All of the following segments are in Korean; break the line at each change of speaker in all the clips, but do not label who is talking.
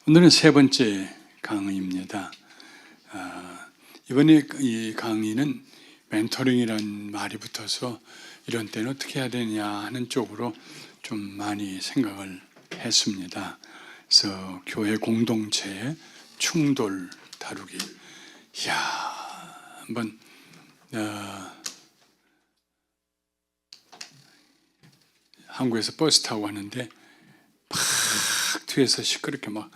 오늘은 세 번째 강의입니다. 이번에 이 강의는 멘토링이라는 말이 붙어서 이런 때는 어떻게 해야 되냐 하는 쪽으로 좀 많이 생각을 했습니다. 그래서 교회 공동체의 충돌 다루기. 이야, 한번 한국에서 버스 타고 가는데 막 뒤에서 시끄럽게 막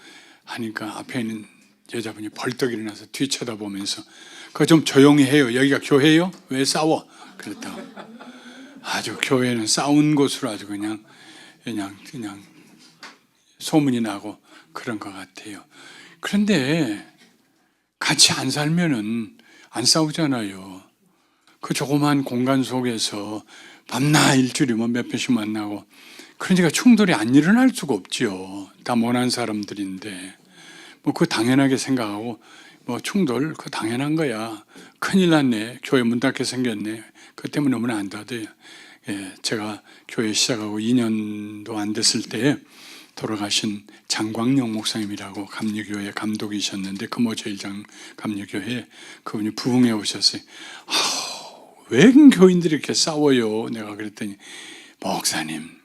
하니까 앞에 있는 여자분이 벌떡 일어나서 뒤 쳐다보면서 그거 좀 조용히 해요. 여기가 교회요? 왜 싸워? 그랬다고. 아주 교회는 싸운 곳으로 아주 그냥 소문이 나고 그런 것 같아요. 그런데 같이 안 살면은 안 싸우잖아요. 그 조그만 공간 속에서 밤낮 일주일이면 몇 번씩 만나고 그러니까 충돌이 안 일어날 수가 없지요. 다 모난 사람들인데 뭐 그거 당연하게 생각하고 뭐 충돌 그거 당연한 거야. 큰일 났네. 교회 문 닫게 생겼네. 그 때문에 오면 안 닫아요. 예, 제가 교회 시작하고 2년도 안 됐을 때 돌아가신 장광영 목사님이라고 감리교회 감독이셨는데 금호제일장 감리교회 그분이 부흥해 오셨어요. 왜 교인들이 이렇게 싸워요? 내가 그랬더니 목사님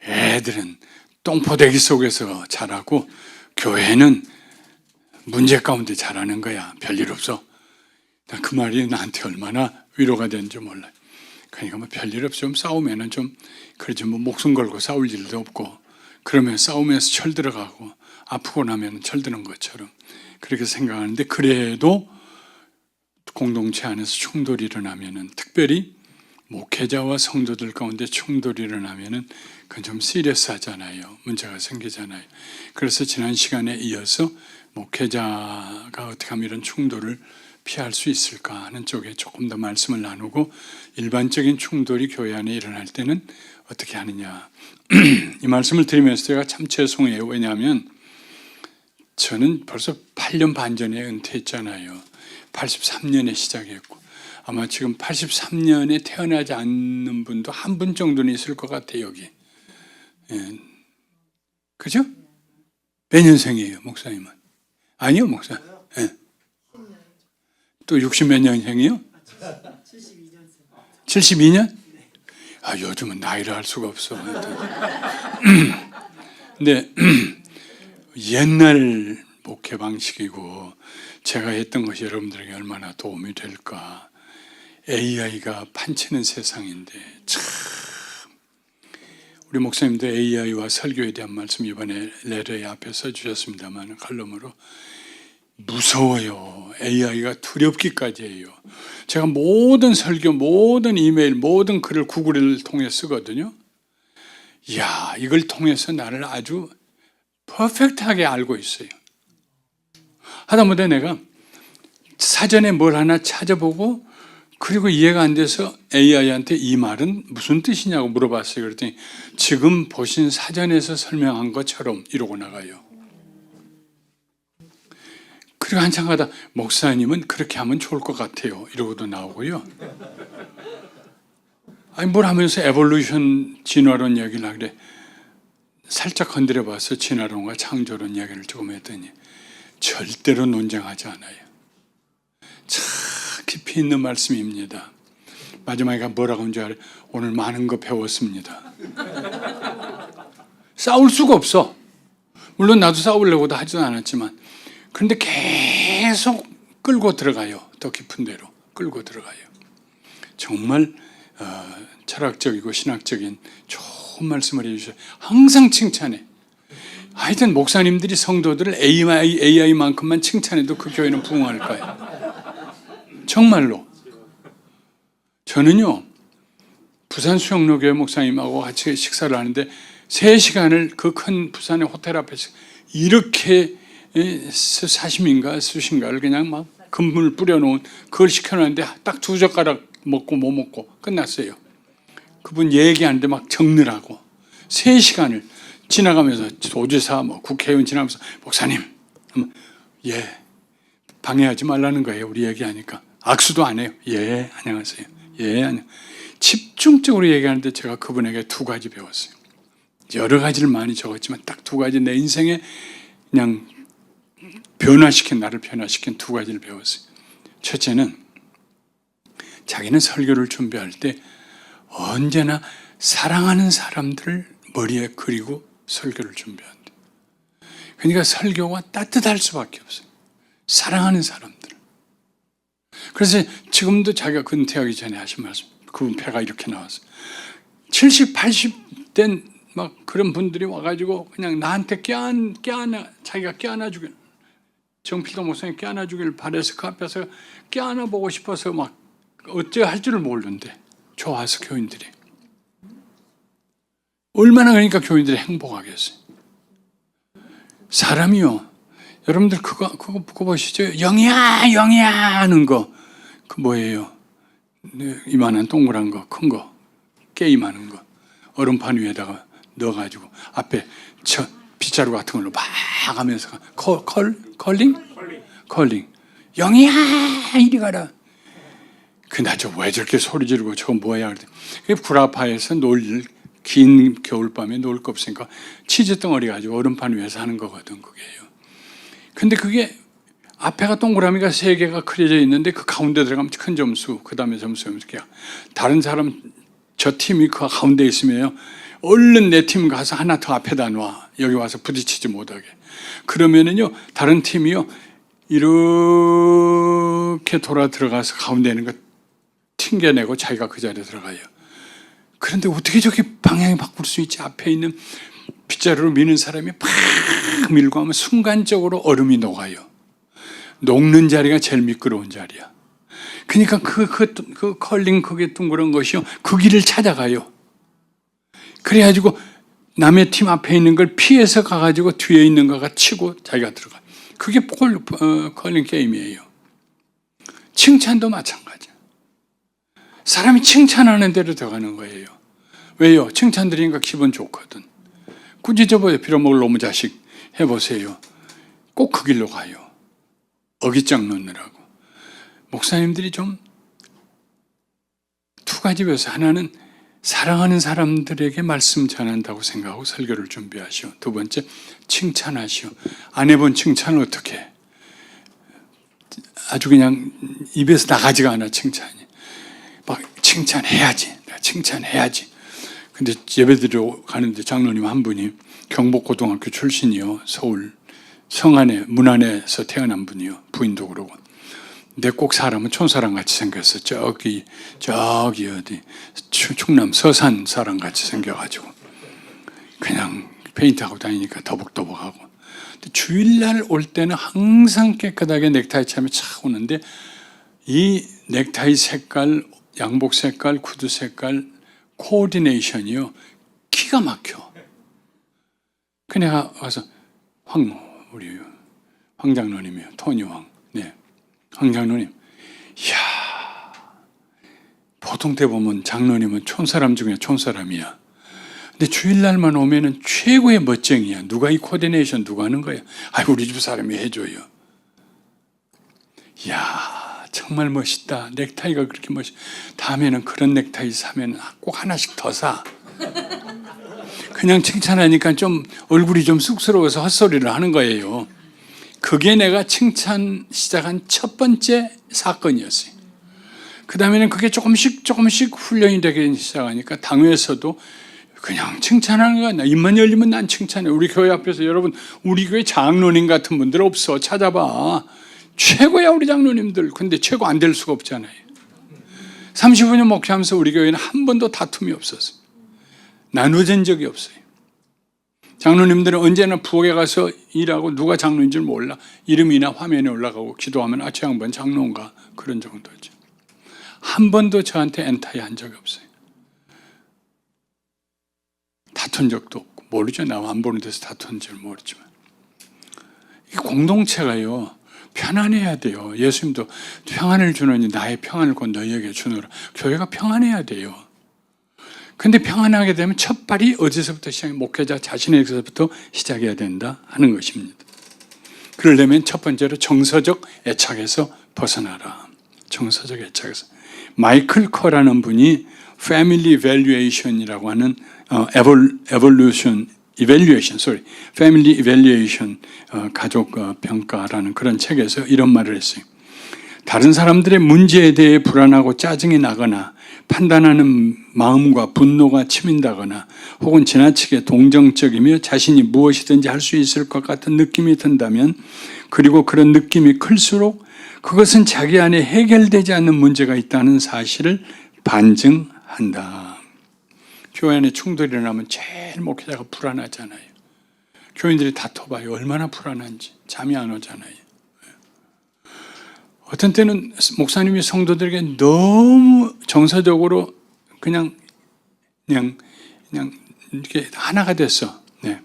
애들은 똥포대기 속에서 자라고 교회는 문제 가운데 자라는 거야. 별일 없어. 그 말이 나한테 얼마나 위로가 되는지 몰라요. 그러니까 뭐 별일 없어. 좀 싸우면은 좀 그러지 뭐 목숨 걸고 싸울 일도 없고 그러면 싸우면서 철 들어가고 아프고 나면 철 드는 것처럼 그렇게 생각하는데 그래도 공동체 안에서 충돌이 일어나면은 특별히 목회자와 성도들 가운데 충돌이 일어나면은 그건 좀 시리어스하잖아요. 문제가 생기잖아요. 그래서 지난 시간에 이어서 목회자가 어떻게 하면 이런 충돌을 피할 수 있을까 하는 쪽에 조금 더 말씀을 나누고 일반적인 충돌이 교회 안에 일어날 때는 어떻게 하느냐 이 말씀을 드리면서 제가 참 죄송해요. 왜냐하면 저는 벌써 8년 반 전에 은퇴했잖아요. 83년에 시작했고 아마 지금 83년에 태어나지 않는 분도 한 분 정도는 있을 것 같아요. 여기. 예. 그죠? 몇 년생이에요 목사님은? 아니요 목사. 예. 또 60몇 년생이요? 72년? 아, 요즘은 나이를 알 수가 없어. 근데 옛날 목회 방식이고 제가 했던 것이 여러분들에게 얼마나 도움이 될까. AI가 판치는 세상인데 참 우리 목사님도 AI와 설교에 대한 말씀 이번에 레터에 앞에 써주셨습니다만 칼럼으로 무서워요. AI가 두렵기까지 해요. 제가 모든 설교, 모든 이메일, 모든 글을 구글을 통해 쓰거든요. 이야, 이걸 통해서 나를 아주 퍼펙트하게 알고 있어요. 하다못해 내가 사전에 뭘 하나 찾아보고 그리고 이해가 안 돼서 AI한테 이 말은 무슨 뜻이냐고 물어봤어요. 그랬더니 지금 보신 사전에서 설명한 것처럼 이러고 나가요. 그리고 한참 가다 목사님은 그렇게 하면 좋을 것 같아요. 이러고도 나오고요. 아니 뭘 하면서 에볼루션 진화론 얘기를 하길래 살짝 건드려 봐서 진화론과 창조론 이야기를 조금 했더니 절대로 논쟁하지 않아요. 참 깊이 있는 말씀입니다. 마지막에 뭐라고 하는 줄 알아요? 오늘 많은 거 배웠습니다. 싸울 수가 없어. 물론 나도 싸우려고도 하지도 않았지만 그런데 계속 끌고 들어가요. 더 깊은 데로 끌고 들어가요. 정말 철학적이고 신학적인 좋은 말씀을 해주셔요. 항상 칭찬해. 하여튼 목사님들이 성도들을 AI만큼만 칭찬해도 그 교회는 부흥할 거예요. 정말로. 저는요 부산 수영로교회 목사님하고 같이 식사를 하는데 3시간을 그 큰 부산의 호텔 앞에서 이렇게 사심인가 수신가를 그냥 막 금물 뿌려놓은 그걸 시켜놨는데 딱 2젓가락 먹고 못 먹고 끝났어요. 그분 얘기하는데 막 적느라고 3시간을 지나가면서 도지사 뭐 국회의원 지나면서 목사님 예 방해하지 말라는 거예요. 우리 얘기하니까 악수도 안 해요. 예 안녕하세요. 예 안녕. 집중적으로 얘기하는데 제가 그분에게 2가지 배웠어요. 여러 가지를 많이 적었지만 딱 두 가지 내 인생에 그냥 나를 변화시킨 두 가지를 배웠어요. 첫째는 자기는 설교를 준비할 때 언제나 사랑하는 사람들을 머리에 그리고 설교를 준비한대. 그러니까 설교가 따뜻할 수밖에 없어요. 사랑하는 사람들. 그래서 지금도 자기가 근퇴하기 전에 하신 말씀, 그분 배가 이렇게 나왔어요. 70, 80된 막 그런 분들이 와가지고 그냥 나한테 자기가 껴안아주길, 정필도 목사님 껴안아주길 바래서 그 앞에서 껴안아보고 싶어서 막 어째 할 줄을 모르는데 좋아서 교인들이. 얼마나 그러니까 교인들이 행복하겠어요. 사람이요. 여러분들 그거 보시죠. 영이야 하는 거. 그 뭐예요? 이만한 동그란 거, 큰 거, 게임하는 거. 얼음판 위에다가 넣어가지고 앞에 빗자루 같은 걸로 막 하면서 컬링. 영이야 이리 가라. 나 왜 저렇게 소리 지르고 저거 뭐야? 그게 구라파에서 긴 겨울밤에 놀 거 없으니까 치즈 덩어리 가지고 얼음판 위에서 하는 거거든, 그게요. 근데 그게 앞에가 동그라미가 3개가 그려져 있는데 그 가운데 들어가면 큰 점수, 그 다음에 점수 이렇게. 다른 사람 저 팀이 그 가운데 있으면 얼른 내 팀 가서 하나 더 앞에다 놔. 여기 와서 부딪히지 못하게. 그러면은요, 다른 팀이요, 이렇게 돌아 들어가서 가운데 있는 거 튕겨내고 자기가 그 자리에 들어가요. 그런데 어떻게 저렇게 방향이 바꿀 수 있지? 앞에 있는 빗자루로 미는 사람이 팍 밀고 하면 순간적으로 얼음이 녹아요. 녹는 자리가 제일 미끄러운 자리야. 그러니까 그 컬링 그게 둥그런 것이요, 그 길을 찾아가요. 그래가지고 남의 팀 앞에 있는 걸 피해서 가가지고 뒤에 있는 거가 치고 자기가 들어가. 그게 컬링 게임이에요. 칭찬도 마찬가지야. 사람이 칭찬하는 대로 들어가는 거예요. 왜요? 칭찬 드리니까 기분 좋거든. 굳이 저보다 빌어먹을 놈의 자식 해보세요. 꼭 그 길로 가요. 어깃장 놓느라고. 목사님들이 좀 두 가지 배워서, 하나는 사랑하는 사람들에게 말씀 전한다고 생각하고 설교를 준비하시오. 두 번째, 칭찬하시오. 안 해본 칭찬을 어떻게 해? 아주 그냥 입에서 나가지가 않아, 칭찬이. 막 칭찬해야지. 근데 예배드리러 가는데 장로님 한 분이 경복고등학교 출신이요, 서울 성안에 문안에서 태어난 분이요, 부인도 그러고. 근데 꼭 사람은 촌사람 같이 생겼어. 저기 어디 충남 서산 사람 같이 생겨가지고 그냥 페인트하고 다니니까 더벅더벅하고. 근데 주일날 올 때는 항상 깨끗하게 넥타이 차면 착 오는데, 이 넥타이 색깔, 양복 색깔, 구두 색깔 코디네이션이요, 기가 막혀. 그 내가 와서 우리 황 장로님이요, 토니 황. 네. 황 장로님, 이야, 보통 때 보면 장로님은 촌사람 중에 촌사람이야. 근데 주일날만 오면은 최고의 멋쟁이야. 누가 이 코디네이션 누가 하는 거야? 우리 집 사람이 해줘요. 이야, 정말 멋있다. 넥타이가 그렇게 다음에는 그런 넥타이 사면 꼭 하나씩 더 사. 그냥 칭찬하니까 좀 얼굴이 좀 쑥스러워서 헛소리를 하는 거예요. 그게 내가 칭찬 시작한 첫 번째 사건이었어요. 그 다음에는 그게 조금씩 훈련이 되기 시작하니까 당회에서도 그냥 칭찬하는 거야. 입만 열리면 난 칭찬해. 우리 교회 앞에서 여러분, 우리 교회 장로님 같은 분들 없어. 찾아봐. 최고야 우리 장로님들. 근데 최고 안 될 수가 없잖아요. 35년 목회하면서 우리 교회는 한 번도 다툼이 없었어요. 나누어진 적이 없어요. 장로님들은 언제나 부엌에 가서 일하고 누가 장로인 줄 몰라. 이름이나 화면에 올라가고 기도하면 저 양반 장로인가, 그런 정도죠. 한 번도 저한테 엔타이 한 적이 없어요. 다툰 적도 없고. 모르죠. 나 안 보는 데서 다툰 줄 모르지만. 이 공동체가요, 편안해야 돼요. 예수님도 평안을 주노니 나의 평안을 곧 너희에게 주노라. 교회가 평안해야 돼요. 근데 평안하게 되면 첫 발이 어디서부터 시작해? 목회자 자신에게서부터 시작해야 된다 하는 것입니다. 그러려면 첫 번째로 정서적 애착에서 벗어나라. 정서적 애착에서. 마이클 커라는 분이 Family Evaluation이라고 하는 Family Evaluation 가족 평가라는 그런 책에서 이런 말을 했어요. 다른 사람들의 문제에 대해 불안하고 짜증이 나거나 판단하는 마음과 분노가 치민다거나 혹은 지나치게 동정적이며 자신이 무엇이든지 할 수 있을 것 같은 느낌이 든다면, 그리고 그런 느낌이 클수록 그것은 자기 안에 해결되지 않는 문제가 있다는 사실을 반증한다. 교회 안에 충돌이 일어나면 제일 목회자가 불안하잖아요. 교인들이 다퉈봐요. 얼마나 불안한지. 잠이 안 오잖아요. 어떤 때는 목사님이 성도들에게 너무 정서적으로 그냥 이렇게 하나가 됐어. 네.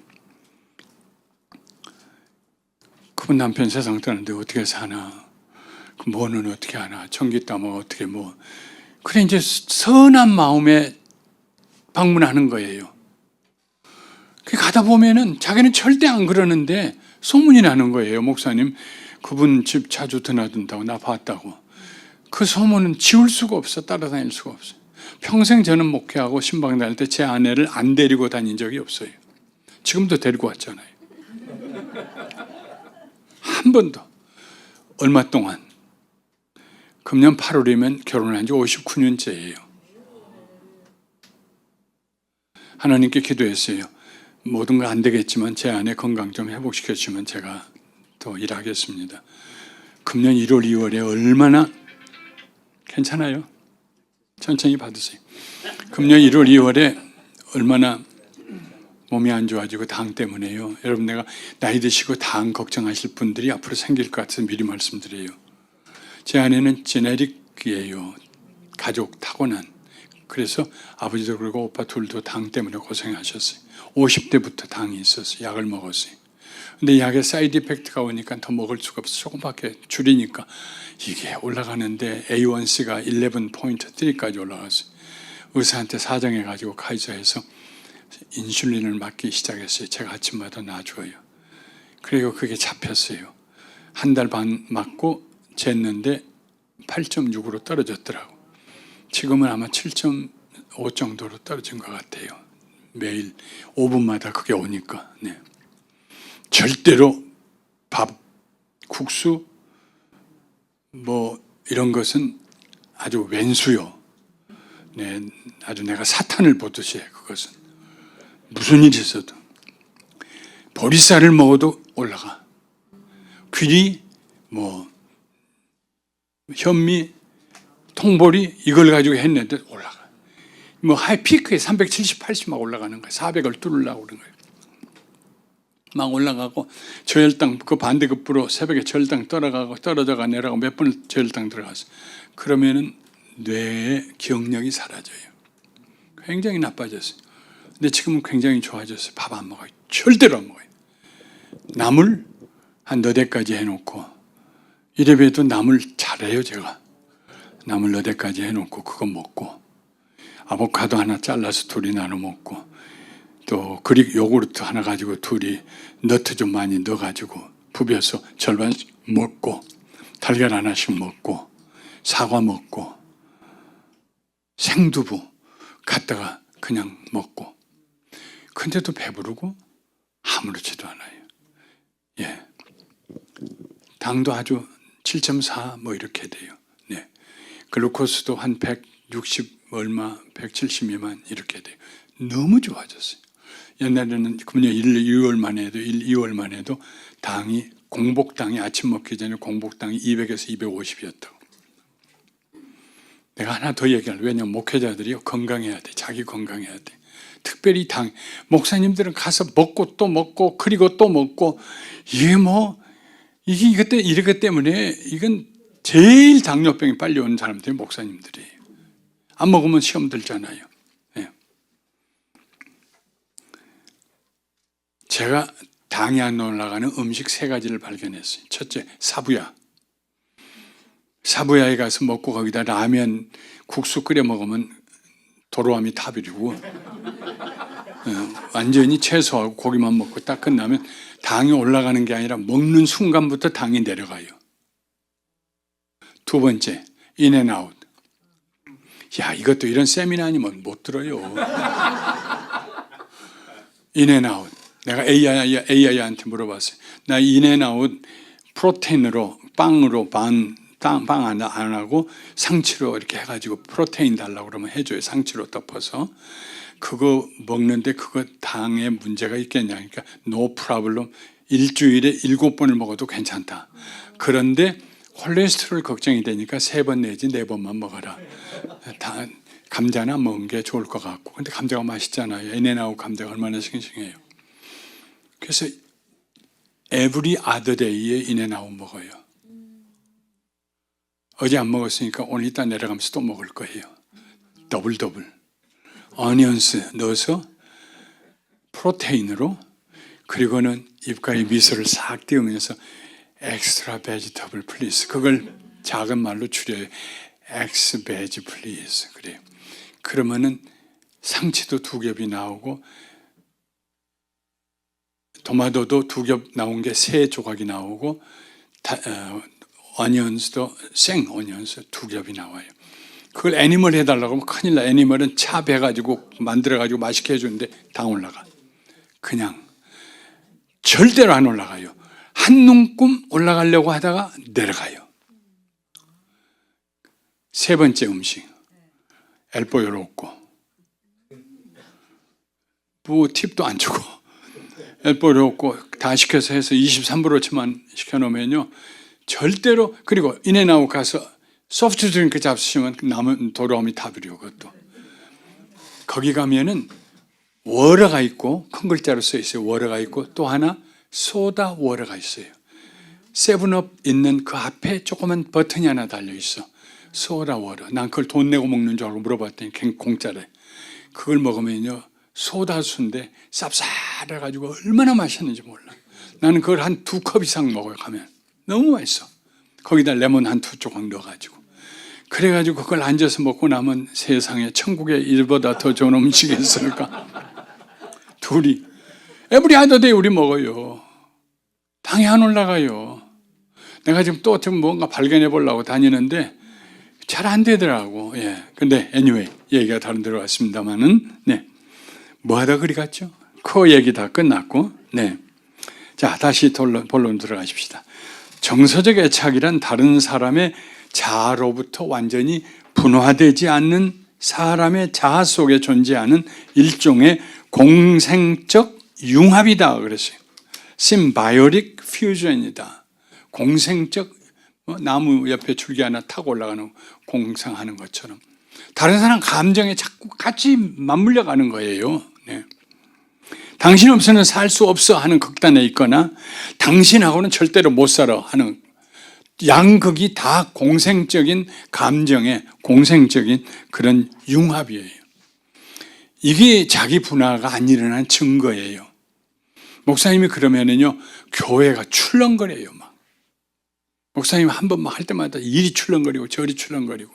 그분 남편 세상 떠났는데 어떻게 사나? 뭐는 어떻게 하나? 전기 따면 어떻게 뭐? 그래 이제 선한 마음에 방문하는 거예요. 가다 보면은 자기는 절대 안 그러는데 소문이 나는 거예요. 목사님, 그분 집 자주 드나든다고 나 봤다고. 그 소문은 지울 수가 없어. 따라다닐 수가 없어요. 평생 저는 목회하고 신방 다닐 때 제 아내를 안 데리고 다닌 적이 없어요. 지금도 데리고 왔잖아요. 한 번도. 얼마 동안. 금년 8월이면 결혼한 지 59년째예요. 하나님께 기도했어요. 모든 거 안 되겠지만 제 아내 건강 좀 회복시켜 주면 제가 더 일하겠습니다. 금년 1월, 2월에 얼마나 괜찮아요? 천천히 받으세요. 금년 1월, 2월에 얼마나 몸이 안 좋아지고 당 때문에요. 여러분, 내가 나이 드시고 당 걱정하실 분들이 앞으로 생길 것 같아서 미리 말씀드려요. 제 아내는 제네릭이에요. 가족 타고난. 그래서 아버지도 그러고 오빠 둘도 당 때문에 고생하셨어요. 50대부터 당이 있었어요. 약을 먹었어요. 근데 약에 사이드 이펙트가 오니까 더 먹을 수가 없어. 조금밖에 줄이니까 이게 올라가는데 A1C가 11.3까지 올라갔어요. 의사한테 사정해가지고 카이저에서 인슐린을 맞기 시작했어요. 제가 아침마다 놔줘요. 그리고 그게 잡혔어요. 한 달 반 맞고 쟀는데 8.6으로 떨어졌더라고. 지금은 아마 7.5 정도로 떨어진 것 같아요. 매일 5분마다 그게 오니까. 네. 절대로 밥, 국수, 뭐 이런 것은 아주 왼수요. 네, 아주 내가 사탄을 보듯이 해. 그것은 무슨 일이 있어도. 보리쌀을 먹어도 올라가. 귀리, 뭐 현미, 통보리 이걸 가지고 했는데 올라가. 뭐 하이 피크에 370, 80 막 올라가는 거예요. 400을 뚫으려고 그런 거예요. 막 올라가고 저혈당 그 반대급부로 새벽에 저혈당 떨어져가 내려가고 몇 번 저혈당 들어가서 그러면은 뇌의 기억력이 사라져요. 굉장히 나빠졌어요. 근데 지금은 굉장히 좋아졌어요. 밥 안 먹어요. 절대로 안 먹어요. 나물 한 4대까지 해놓고 이래봬도 나물 잘해요. 제가 나물 4대까지 해놓고 그거 먹고 아보카도 하나 잘라서 둘이 나눠 먹고 또 그릭 요구르트 하나 가지고 둘이 너트 좀 많이 넣어가지고 부벼서 절반씩 먹고 달걀 하나씩 먹고 사과 먹고 생두부 갖다가 그냥 먹고 근데도 배부르고 아무렇지도 않아요. 예, 당도 아주 7.4 뭐 이렇게 돼요. 네, 글루코스도 한 160 얼마 170 미만 이렇게 돼요. 너무 좋아졌어요. 옛날에는 금년 2월만 해도 당이 공복당이 아침 먹기 전에 공복당이 200에서 250이었다고. 내가 하나 더 얘기할래. 왜냐하면 목회자들이 건강해야 돼. 자기 건강해야 돼. 특별히 당 목사님들은 가서 먹고 또 먹고 그리고 또 먹고 이게 뭐 이게 이것 때문에 이건 제일 당뇨병이 빨리 오는 사람들이 목사님들이에요. 안 먹으면 시험 들잖아요. 네. 제가 당이 안 올라가는 음식 3가지를 발견했어요. 첫째, 사부야. 사부야에 가서 먹고 거기다 라면, 국수 끓여 먹으면 도로암이 타버리고 완전히 채소하고 고기만 먹고 딱 끝나면 당이 올라가는 게 아니라 먹는 순간부터 당이 내려가요. 2번째, 인앤아웃. 야, 이것도 이런 세미나 아니면 못 들어요. 인앤아웃. 내가 AI한테 물어봤어요. 나 인앤아웃 프로테인으로 빵으로 빵 안 하고 상치로 이렇게 해가지고 프로테인 달라고 그러면 해줘요. 상치로 덮어서. 그거 먹는데 그거 당에 문제가 있겠냐. 그러니까 no problem. 일주일에 7번을 먹어도 괜찮다. 그런데 콜레스테롤 걱정이 되니까 3번 내지 4번만 먹어라. 감자나 먹은 게 좋을 것 같고. 근데 감자가 맛있잖아요. 인앤아웃 감자가 얼마나 싱싱해요. 그래서 every other day에 인앤아웃 먹어요. 어제 안 먹었으니까 오늘 이따 내려가면서 또 먹을 거예요. 더블. 어니언스 넣어서 프로테인으로, 그리고는 입가에 미소를 싹 띄우면서 extra vegetable please. 그걸 작은 말로 줄여요. ex veg please. 그래요. 그러면은 상치도 2겹이 나오고 토마토도 2겹 나온 게 3조각이 나오고 어니언스도 생 어니언스 2겹이 나와요. 그걸 애니멀 해달라고 하면 큰일 나. 애니멀은 차 배가지고 만들어가지고 맛있게 해주는데 다 올라가. 그냥 절대로 안 올라가요. 한 눈금 올라가려고 하다가 내려가요. 3번째 음식 엘보요로 없고 뭐 팁도 안 주고 엘보요로 없고 다 시켜서 해서 23브로치만 시켜놓으면요 절대로. 그리고 인앤아웃 가서 소프트 드링크 잡수시면 남은 도로움이 타버려. 그것도 거기 가면은 워러가 있고 큰 글자로 써 있어요. 워러가 있고 또 하나 소다 워러가 있어요. 세븐업 있는 그 앞에 조그만 버튼이 하나 달려 있어. 소다 워러. 난 그걸 돈 내고 먹는 줄 알고 물어봤더니 공짜래. 그걸 먹으면요 소다수인데 쌉쌀해가지고 얼마나 맛있는지 몰라. 나는 그걸 한 2컵 이상 먹어요. 가면 너무 맛있어. 거기다 레몬 한 2조각 넣어가지고. 그래가지고 그걸 앉아서 먹고 나면 세상에 천국에 일보다 더 좋은 음식이 있을까. 둘이 에브리 아더데이 우리 먹어요. 당이 안 올라가요. 내가 지금 또 뭔가 발견해 보려고 다니는데 잘 안 되더라고. 예. 근데 anyway 얘기가 다른 데로 왔습니다만은 네. 뭐 하다 그리 갔죠? 그 얘기 다 끝났고 네. 자, 다시 본론 들어가십시다. 정서적 애착이란 다른 사람의 자아로부터 완전히 분화되지 않는 사람의 자아 속에 존재하는 일종의 공생적 융합이다 그랬어요. Symbiotic fusion이다. 공생적 나무 옆에 줄기 하나 타고 올라가는 공생하는 것처럼 다른 사람 감정에 자꾸 같이 맞물려 가는 거예요. 네. 당신 없이는 살 수 없어 하는 극단에 있거나 당신하고는 절대로 못 살아 하는 양극이 다 공생적인 감정의 공생적인 그런 융합이에요. 이게 자기 분화가 안 일어난 증거예요. 목사님이 그러면은요 교회가 출렁거려요. 막 목사님 한 번 막 할 때마다 이리 출렁거리고 저리 출렁거리고.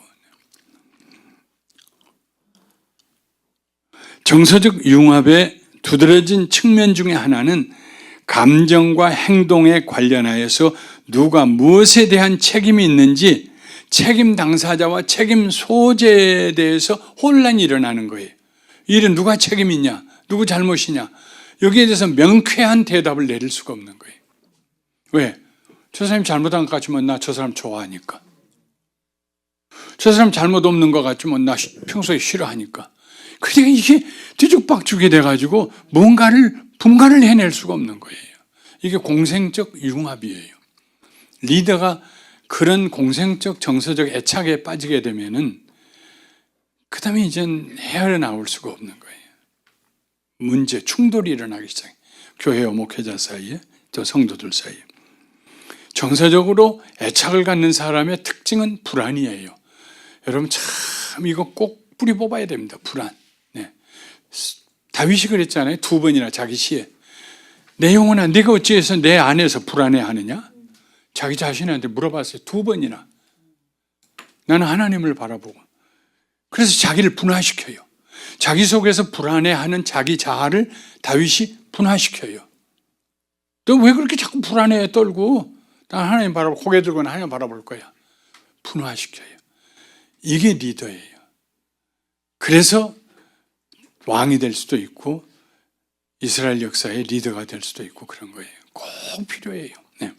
정서적 융합의 두드러진 측면 중에 하나는 감정과 행동에 관련하여서 누가 무엇에 대한 책임이 있는지 책임 당사자와 책임 소재에 대해서 혼란이 일어나는 거예요. 일은 누가 책임이 있냐? 누구 잘못이냐? 여기에 대해서 명쾌한 대답을 내릴 수가 없는 거예요. 왜? 저 사람이 잘못한 것 같지만 나 저 사람 좋아하니까. 저 사람 잘못 없는 것 같지만 나 평소에 싫어하니까. 그러니까 이게 뒤죽박죽이 돼가지고 뭔가를 분간을 해낼 수가 없는 거예요. 이게 공생적 융합이에요. 리더가 그런 공생적 정서적 애착에 빠지게 되면은 그 다음에 이젠 헤어나올 수가 없는 거예요. 문제, 충돌이 일어나기 시작해요. 교회와 목회자 사이에, 또 성도들 사이에. 정서적으로 애착을 갖는 사람의 특징은 불안이에요. 여러분 참 이거 꼭 뿌리 뽑아야 됩니다. 불안. 네. 다윗이 그랬잖아요. 2번이나 자기 시에. 내 영혼아 네가 어찌해서 내 안에서 불안해하느냐? 자기 자신한테 물어봤어요. 2번이나. 나는 하나님을 바라보고. 그래서 자기를 분화시켜요. 자기 속에서 불안해하는 자기 자아를 다윗이 분화시켜요. 너 왜 그렇게 자꾸 불안해 떨고? 난 하나님 고개 들고는 하나님 바라볼 거야. 분화시켜요. 이게 리더예요. 그래서 왕이 될 수도 있고 이스라엘 역사의 리더가 될 수도 있고 그런 거예요. 꼭 필요해요. 네.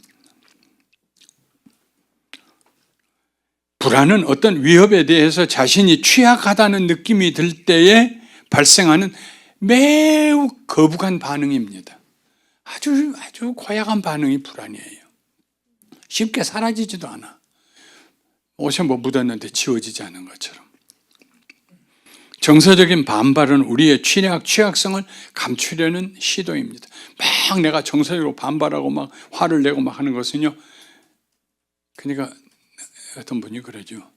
불안은 어떤 위협에 대해서 자신이 취약하다는 느낌이 들 때에 발생하는 매우 거북한 반응입니다. 아주 고약한 반응이 불안이에요. 쉽게 사라지지도 않아. 옷에 뭐 묻었는데 지워지지 않은 것처럼. 정서적인 반발은 우리의 취약성을 감추려는 시도입니다. 막 내가 정서적으로 반발하고 막 화를 내고 막 하는 것은요. 그러니까 어떤 분이 그러죠.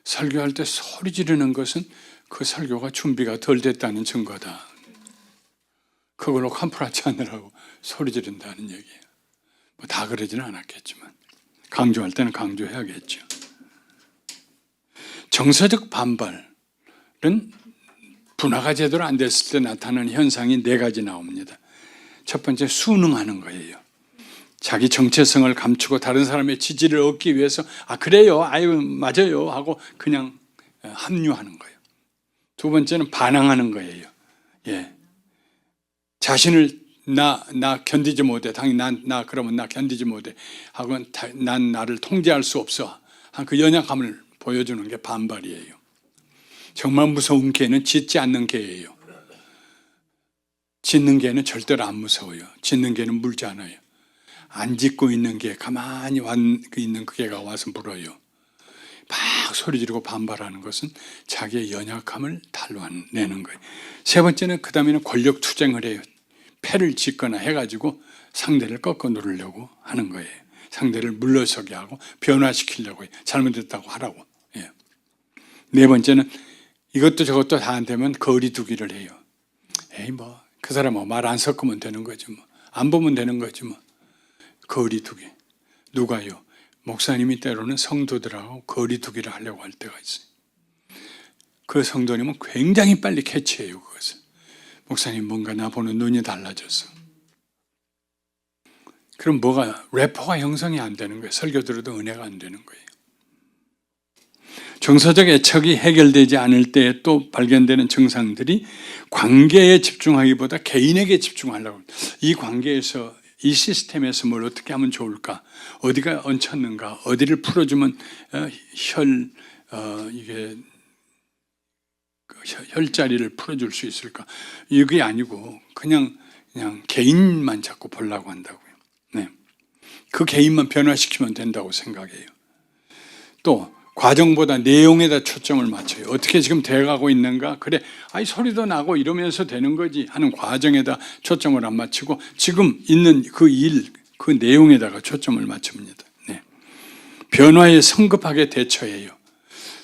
설교할 때 소리 지르는 것은 그 설교가 준비가 덜 됐다는 증거다. 그걸로 컴프라치 하느라고 소리 지른다는 얘기예요. 뭐 다 그러지는 않았겠지만 강조할 때는 강조해야겠죠. 정서적 반발은 분화가 제대로 안 됐을 때 나타나는 현상이 4가지 나옵니다. 첫 번째, 순응하는 거예요. 자기 정체성을 감추고 다른 사람의 지지를 얻기 위해서 그래요, 아유 맞아요 하고 그냥 합류하는 거예요. 두 번째는 반항하는 거예요. 예. 자신을 나 견디지 못해. 당연히 나 그러면 나 견디지 못해 하고 난 나를 통제할 수 없어. 그 연약함을 보여주는 게 반발이에요. 정말 무서운 개는 짖지 않는 개예요. 짖는 개는 절대로 안 무서워요. 짖는 개는 물지 않아요. 안 짖고 있는 개, 가만히 있는 그 개가 와서 물어요. 막 소리 지르고 반발하는 것은 자기의 연약함을 탈환내는 거예요. 세 번째는 그 다음에는 권력 투쟁을 해요. 패를 짓거나 해가지고 상대를 꺾어 누르려고 하는 거예요. 상대를 물러서게 하고 변화시키려고 해요. 잘못했다고 하라고. 예. 네 번째는 이것도 저것도 다 안 되면 거리두기를 해요. 그 사람하고 말 안 섞으면 되는 거지 뭐. 안 보면 되는 거지 뭐. 거리두기. 누가요? 목사님이 때로는 성도들하고 거리두기를 하려고 할 때가 있어요. 그 성도님은 굉장히 빨리 캐치해요, 그것을. 목사님 뭔가 나 보는 눈이 달라졌어. 그럼 래퍼가 형성이 안 되는 거예요. 설교 들어도 은혜가 안 되는 거예요. 정서적 애착이 해결되지 않을 때 또 발견되는 증상들이 관계에 집중하기보다 개인에게 집중하려고. 이 관계에서 이 시스템에서 뭘 어떻게 하면 좋을까? 어디가 얹혔는가? 어디를 풀어주면 혈자리를 풀어줄 수 있을까? 이게 아니고 그냥 개인만 자꾸 보려고 한다고요. 네. 그 개인만 변화시키면 된다고 생각해요. 또 과정보다 내용에다 초점을 맞춰요. 어떻게 지금 돼가고 있는가? 그래, 소리도 나고 이러면서 되는 거지 하는 과정에다 초점을 안 맞추고 지금 있는 그 일, 그 내용에다가 초점을 맞춥니다. 네. 변화에 성급하게 대처해요.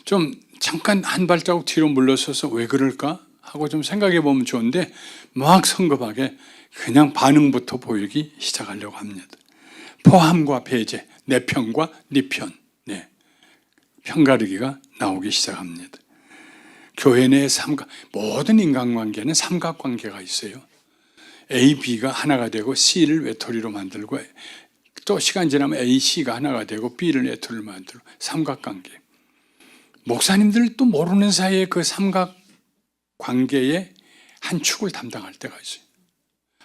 좀 잠깐 한 발자국 뒤로 물러서서 왜 그럴까? 하고 좀 생각해 보면 좋은데 막 성급하게 그냥 반응부터 보이기 시작하려고 합니다. 포함과 배제, 내 편과 네 편. 네. 편가르기가 나오기 시작합니다. 교회 내 모든 인간관계는 삼각관계가 있어요. A, B가 하나가 되고 C를 외톨이로 만들고 또 시간 지나면 A, C가 하나가 되고 B를 외톨이로 만들고 삼각관계. 목사님들도 모르는 사이에 그 삼각관계의 한 축을 담당할 때가 있어요.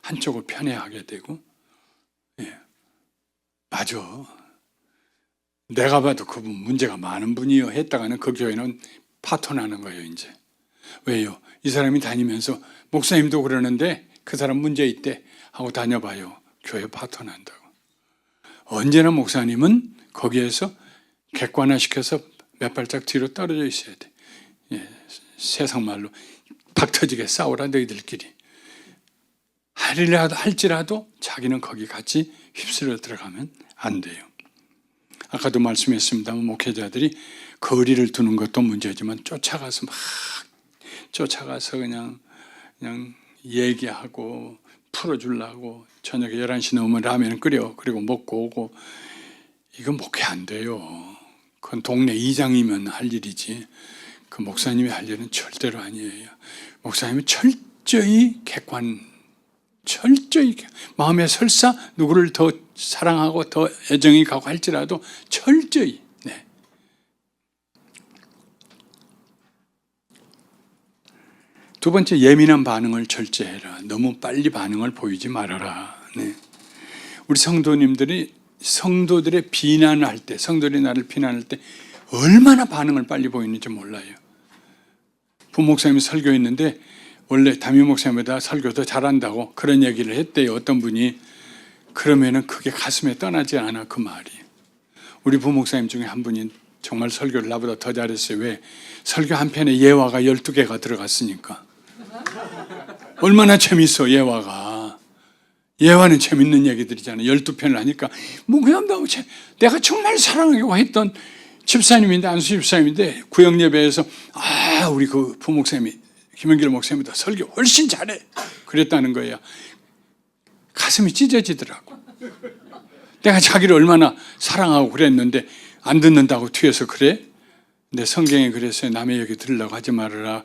한쪽을 편애하게 되고. 예. 맞아. 내가 봐도 그분 문제가 많은 분이요 했다가는 그 교회는 파토나는 거예요, 이제. 왜요? 이 사람이 다니면서 목사님도 그러는데 그 사람 문제 있대 하고 다녀봐요. 교회 파토난다고. 언제나 목사님은 거기에서 객관화시켜서 몇 발짝 뒤로 떨어져 있어야 돼. 예, 세상 말로 박 터지게 싸우라 너희들끼리. 할지라도 자기는 거기 같이 휩쓸려 들어가면 안 돼요. 아까도 말씀했습니다만 목회자들이 거리를 두는 것도 문제지만 쫓아가서 그냥 얘기하고 풀어주려고 저녁에 11시 넘으면 라면 끓여 그리고 먹고 오고 이건 목회 안 돼요. 그건 동네 이장이면 할 일이지 그 목사님이 할 일은 절대로 아니에요. 목사님이 철저히 마음에 설사 누구를 더 사랑하고 더 애정이 가고 할지라도 철저히. 네. 두 번째, 예민한 반응을 절제해라. 너무 빨리 반응을 보이지 말아라. 네. 우리 성도들의 비난을 할 때, 성도들이 나를 비난할 때 얼마나 반응을 빨리 보이는지 몰라요. 부목사님이 설교했는데 원래 담임 목사님보다 설교도 잘한다고 그런 얘기를 했대요. 어떤 분이. 그러면은 그게 가슴에 떠나지 않아, 그 말이. 우리 부목사님 중에 한 분이 정말 설교를 나보다 더 잘했어요. 왜? 설교 한 편에 예화가 12개가 들어갔으니까. 얼마나 재밌어, 예화가. 예화는 재밌는 얘기들이잖아요. 12편을 하니까 뭐 그냥 너무 내가 정말 사랑하고 했던 집사님인데, 안수 집사님인데 구역 예배에서 우리 그 부목사님이 김영길 목사님보다 설교 훨씬 잘해 그랬다는 거예요. 가슴이 찢어지더라고. 내가 자기를 얼마나 사랑하고 그랬는데 안 듣는다고 뒤에서 그래? 근데 성경에 그랬어요. 남의 얘기 들으려고 하지 말아라.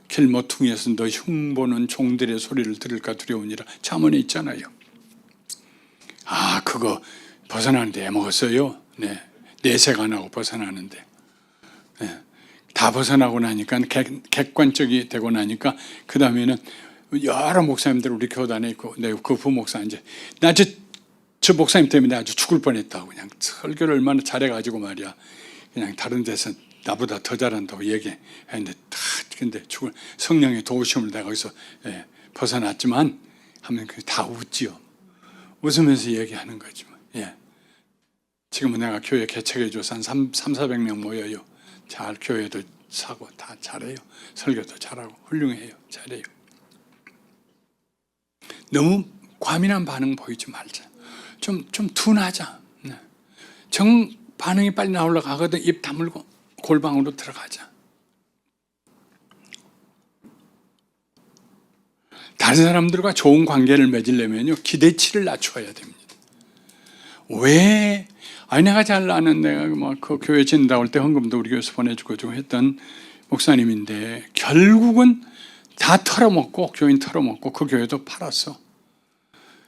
길모퉁이에서 너 흉보는 종들의 소리를 들을까 두려우니라. 잠언에 있잖아요. 그거 벗어나는데 애먹었어요. 네. 내색 안 하고 벗어나는데. 네. 다 벗어나고 나니까 객관적이 되고 나니까 그 다음에는 여러 목사님들 우리 교단에 있고, 그 부목사 이제 저 목사님 때문에 아주 죽을 뻔했다고. 그냥 설교를 얼마나 잘해가지고 말이야. 그냥 다른 데서 나보다 더 잘한다고 얘기했는데 근데 죽을 성령의 도우심을 내가 거기서 벗어났지만 하면 다 웃지요. 웃으면서 얘기하는 거지. 예. 지금은 내가 교회 개척해줘서 한 300-400명 모여요. 잘 교회도 사고 다 잘해요. 설교도 잘하고 훌륭해요. 잘해요. 너무 과민한 반응 보이지 말자. 좀 둔하자. 반응이 빨리 나오려고 하거든. 입 다물고 골방으로 들어가자. 다른 사람들과 좋은 관계를 맺으려면요, 기대치를 낮춰야 됩니다. 왜? 내가 잘 아는, 내가 그 교회 진다 올 때 헌금도 우리 교회에서 보내주고 좀 했던 목사님인데 결국은 다 털어먹고, 교인 털어먹고 그 교회도 팔았어.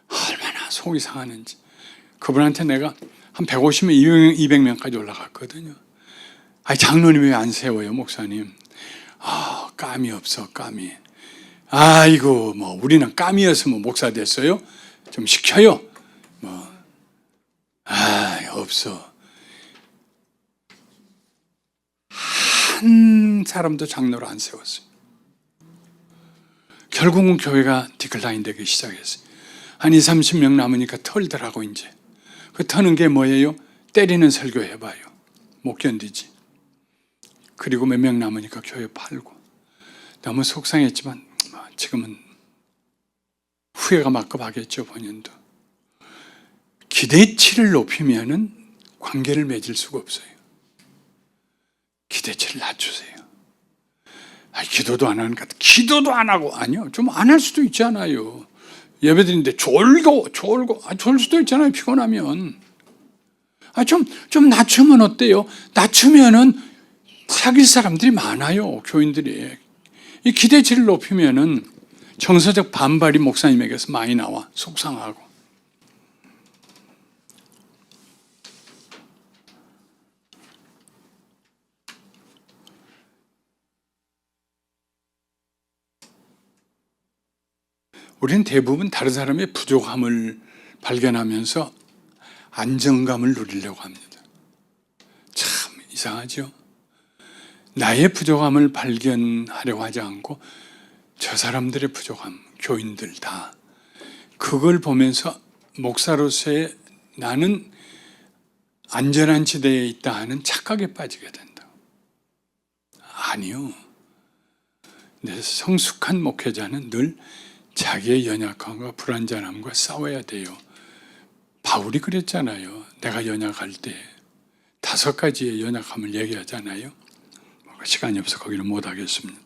얼마나 속이 상하는지. 그분한테 내가 한 150명, 200명까지 올라갔거든요. 장로님 왜 안 세워요, 목사님? 감이 없어, 감이. 아이고, 우리는 감이었으면 목사 됐어요? 좀 시켜요. 없어. 한 사람도 장로를 안 세웠어요. 결국은 교회가 디클라인 되기 시작했어요. 한 20-30명 남으니까 털더라고, 이제. 그 터는 게 뭐예요? 때리는 설교 해봐요. 못 견디지. 그리고 몇 명 남으니까 교회 팔고. 너무 속상했지만 지금은 후회가 막급하겠죠, 본인도. 기대치를 높이면은 관계를 맺을 수가 없어요. 기대치를 낮추세요. 기도도 안 하니까 기도도 안 하고. 아니요, 좀 안 할 수도 있잖아요. 예배드리는데 졸고 졸 수도 있잖아요, 피곤하면. 좀 낮추면 어때요? 낮추면은 사귈 사람들이 많아요, 교인들이. 이 기대치를 높이면은 정서적 반발이 목사님에게서 많이 나와. 속상하고. 우리는 대부분 다른 사람의 부족함을 발견하면서 안정감을 누리려고 합니다. 참 이상하죠? 나의 부족함을 발견하려고 하지 않고 저 사람들의 부족함, 교인들 다 그걸 보면서 목사로서의 나는 안전한 지대에 있다 하는 착각에 빠지게 된다. 아니요. 성숙한 목회자는 늘 자기의 연약함과 불완전함과 싸워야 돼요. 바울이 그랬잖아요. 내가 연약할 때 5가지의 연약함을 얘기하잖아요. 시간이 없어 거기는 못 하겠습니다.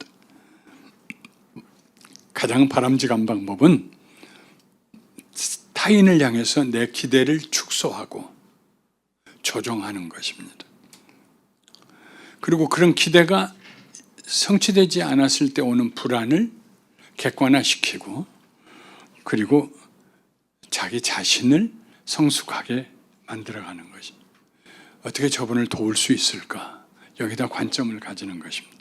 가장 바람직한 방법은 타인을 향해서 내 기대를 축소하고 조정하는 것입니다. 그리고 그런 기대가 성취되지 않았을 때 오는 불안을 객관화시키고, 그리고 자기 자신을 성숙하게 만들어가는 것입니다. 어떻게 저분을 도울 수 있을까? 여기다 관점을 가지는 것입니다.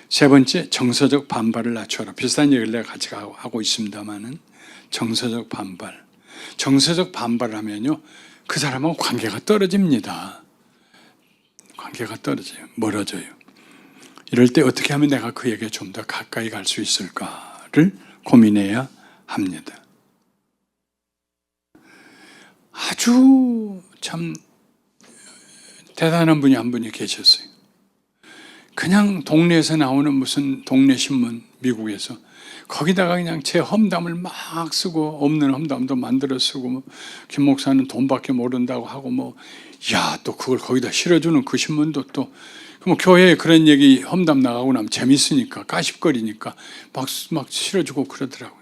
세 번째, 정서적 반발을 낮춰라. 비슷한 얘기를 내가 같이 하고 있습니다만은 정서적 반발. 정서적 반발을 하면요, 그 사람하고 관계가 떨어집니다. 관계가 떨어져요. 멀어져요. 이럴 때 어떻게 하면 내가 그에게 좀 더 가까이 갈 수 있을까를 고민해야 합니다. 아주 참 대단한 분이 한 분이 계셨어요. 그냥 동네에서 나오는 무슨 동네 신문, 미국에서 거기다가 그냥 제 험담을 막 쓰고, 없는 험담도 만들어 쓰고, 뭐 김 목사는 돈밖에 모른다고 하고, 뭐 야, 또 그걸 거기다 실어주는 그 신문도 또 뭐 교회에 그런 얘기 험담 나가고 나면 재밌으니까, 까십거리니까 막 실어주고 그러더라고요.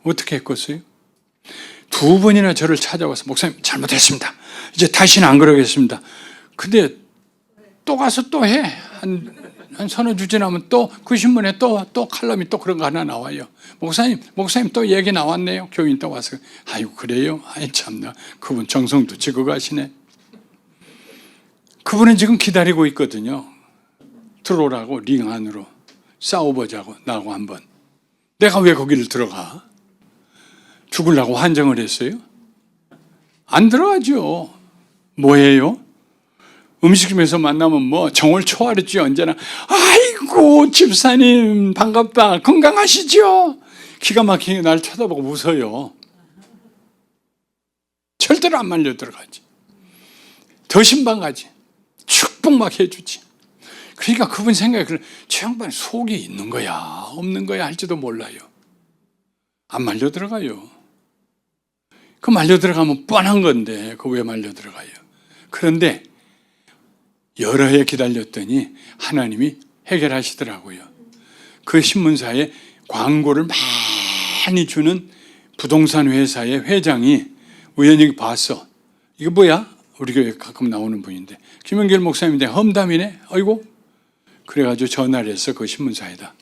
어떻게 했겠어요? 두 번이나 저를 찾아와서 목사님 잘못했습니다. 이제 다시는 안 그러겠습니다. 근데 또 가서 또 해. 한 서너 주 지나면 또 그 신문에 또 칼럼이 또 그런 거 하나 나와요. 목사님 또 얘기 나왔네요. 교인 또 와서 아이고 그래요? 아이 참나 그분 정성도 지고 가시네. 그분은 지금 기다리고 있거든요. 들어오라고 링 안으로 싸워보자고 나하고 한번. 내가 왜 거기를 들어가? 죽으려고 환정을 했어요? 안 들어가죠. 뭐예요? 음식점에서 만나면 뭐 정을 초월했지 언제나. 아이고 집사님 반갑다. 건강하시죠? 기가 막히게 날 쳐다보고 웃어요. 절대로 안 말려 들어가지. 더 신방가지. 축복 막 해주지. 그러니까 그분 생각에 저 양반 속이 있는 거야 없는 거야 할지도 몰라요. 안 말려 들어가요. 그 말려 들어가면 뻔한 건데 그 왜 말려 들어가요? 그런데 여러 해 기다렸더니 하나님이 해결하시더라고요. 그 신문사에 광고를 많이 주는 부동산 회사의 회장이 우연히 봤어. 이거 뭐야? 우리 교회 가끔 나오는 분인데 김영길 목사님인데 험담이네. 아이고. 그래가지고 전화를 했어. 그 신문사에다.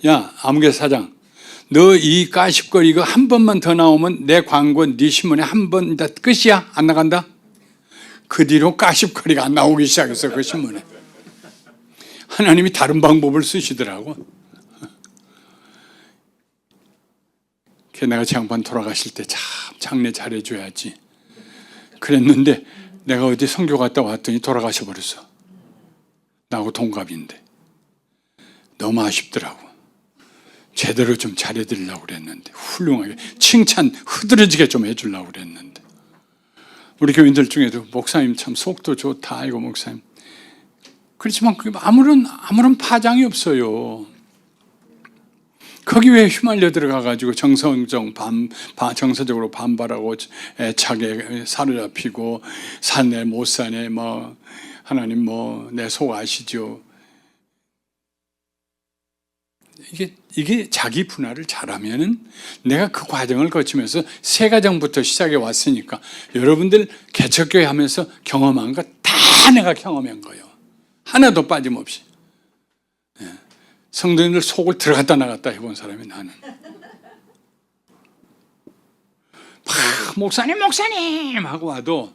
야 아무개 사장, 너 이 까십거리 이거 한 번만 더 나오면 내 광고 네 신문에 한 번 다 끝이야. 안 나간다. 그 뒤로 까십거리가 안 나오기 시작했어. 그 신문에. 하나님이 다른 방법을 쓰시더라고. 내가 장반 돌아가실 때 참 장례 잘해줘야지 그랬는데 내가 어디 선교 갔다 왔더니 돌아가셔 버렸어. 나하고 동갑인데 너무 아쉽더라고. 제대로 좀 잘해드리려고 그랬는데, 훌륭하게 칭찬 흐드러지게 좀 해주려고 그랬는데, 우리 교인들 중에도 목사님 참 속도 좋다 이거 목사님. 그렇지만 그게 아무런 파장이 없어요. 거기 왜 휘말려 들어가가지고 정서적으로 반발하고 애착에 사로잡히고 사네 못 사네 뭐 하나님 뭐 내 속 아시죠? 이게 자기 분할을 잘하면은 내가 그 과정을 거치면서 새 가정부터 시작해 왔으니까 여러분들 개척교회 하면서 경험한 거 다 내가 경험한 거예요. 하나도 빠짐없이. 성도님들 속을 들어갔다 나갔다 해본 사람이 나는. 목사님 하고 와도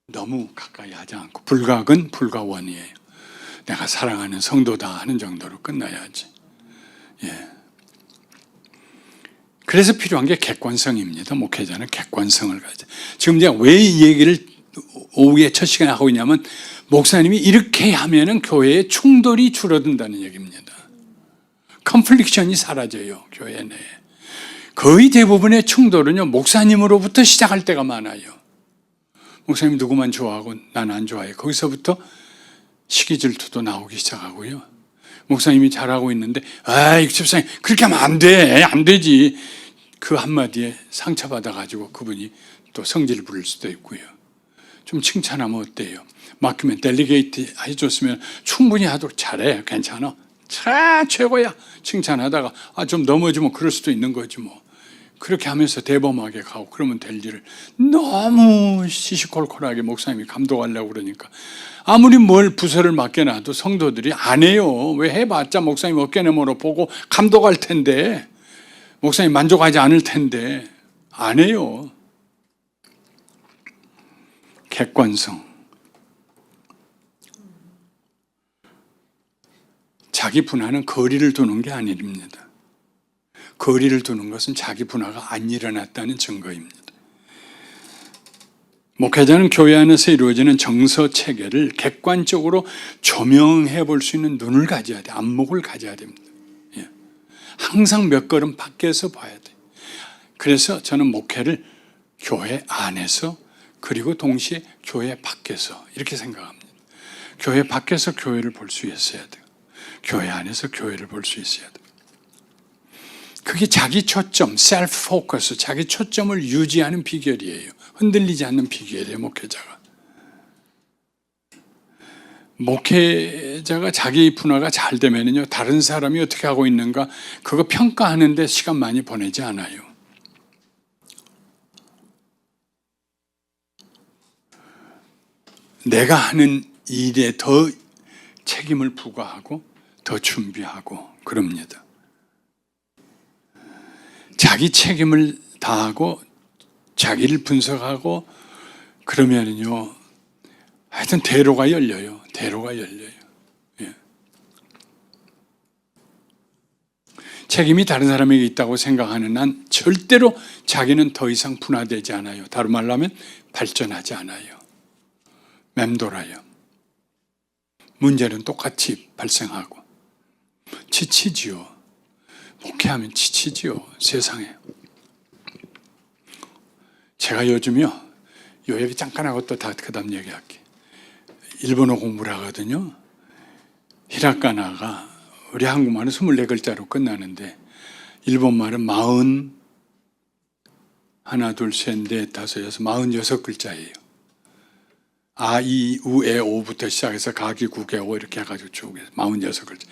너무 가까이 하지 않고 불가근 불가원이에요. 내가 사랑하는 성도다 하는 정도로 끝나야지. 예. 그래서 필요한 게 객관성입니다. 목회자는 객관성을 가져. 지금 제가 왜 이 얘기를 오후에 첫 시간에 하고 있냐면 목사님이 이렇게 하면은 교회의 충돌이 줄어든다는 얘기입니다. 컨플릭션이 사라져요. 교회 내에. 거의 대부분의 충돌은요 목사님으로부터 시작할 때가 많아요. 목사님 누구만 좋아하고 난 안 좋아해. 거기서부터 시기 질투도 나오기 시작하고요. 목사님이 잘하고 있는데 아이 집사님 그렇게 하면 안 돼. 안 되지. 그 한마디에 상처받아가지고 그분이 또 성질을 부릴 수도 있고요. 좀 칭찬하면 어때요? 맡기면 델리게이트 해줬으면 충분히 하도록 잘해. 괜찮아. 최고야. 칭찬하다가 좀 넘어지면 그럴 수도 있는 거지 뭐. 그렇게 하면서 대범하게 가고 그러면 될 일을 너무 시시콜콜하게 목사님이 감독하려고 그러니까 아무리 뭘 부서를 맡겨놔도 성도들이 안 해요. 왜 해봤자 목사님 어깨너머로 보고 감독할 텐데 목사님 만족하지 않을 텐데 안 해요. 객관성. 자기 분화는 거리를 두는 게 아닙니다. 거리를 두는 것은 자기 분화가 안 일어났다는 증거입니다. 목회자는 교회 안에서 이루어지는 정서 체계를 객관적으로 조명해 볼 수 있는 눈을 가져야 돼. 안목을 가져야 됩니다. 예. 항상 몇 걸음 밖에서 봐야 돼. 그래서 저는 목회를 교회 안에서 그리고 동시에 교회 밖에서 이렇게 생각합니다. 교회 밖에서 교회를 볼 수 있어야 돼요. 교회 안에서 교회를 볼 수 있어야 돼요. 그게 자기 초점, 셀프 포커스, 자기 초점을 유지하는 비결이에요. 흔들리지 않는 비결이에요, 목회자가. 목회자가 자기 분화가 잘 되면요, 다른 사람이 어떻게 하고 있는가, 그거 평가하는데 시간 많이 보내지 않아요. 내가 하는 일에 더 책임을 부과하고 더 준비하고 그럽니다. 자기 책임을 다하고 자기를 분석하고 그러면요, 하여튼 대로가 열려요. 대로가 열려요. 예. 책임이 다른 사람에게 있다고 생각하는 한 절대로 자기는 더 이상 분화되지 않아요. 다른 말로 하면 발전하지 않아요. 맴돌아요. 문제는 똑같이 발생하고 지치지요. 목회하면 지치지요. 세상에. 제가 요즘요, 요 얘기 잠깐 하고 또 그 다음 얘기할게. 일본어 공부를 하거든요. 히라카나가 우리 한국말은 24글자로 끝나는데 일본말은 40, 하나, 둘, 셋, 넷, 다섯, 여섯, 46글자예요. 아, 이, 우, 에, 오부터 시작해서 가기, 구개, 오 이렇게 해가지고 쭉 46글자.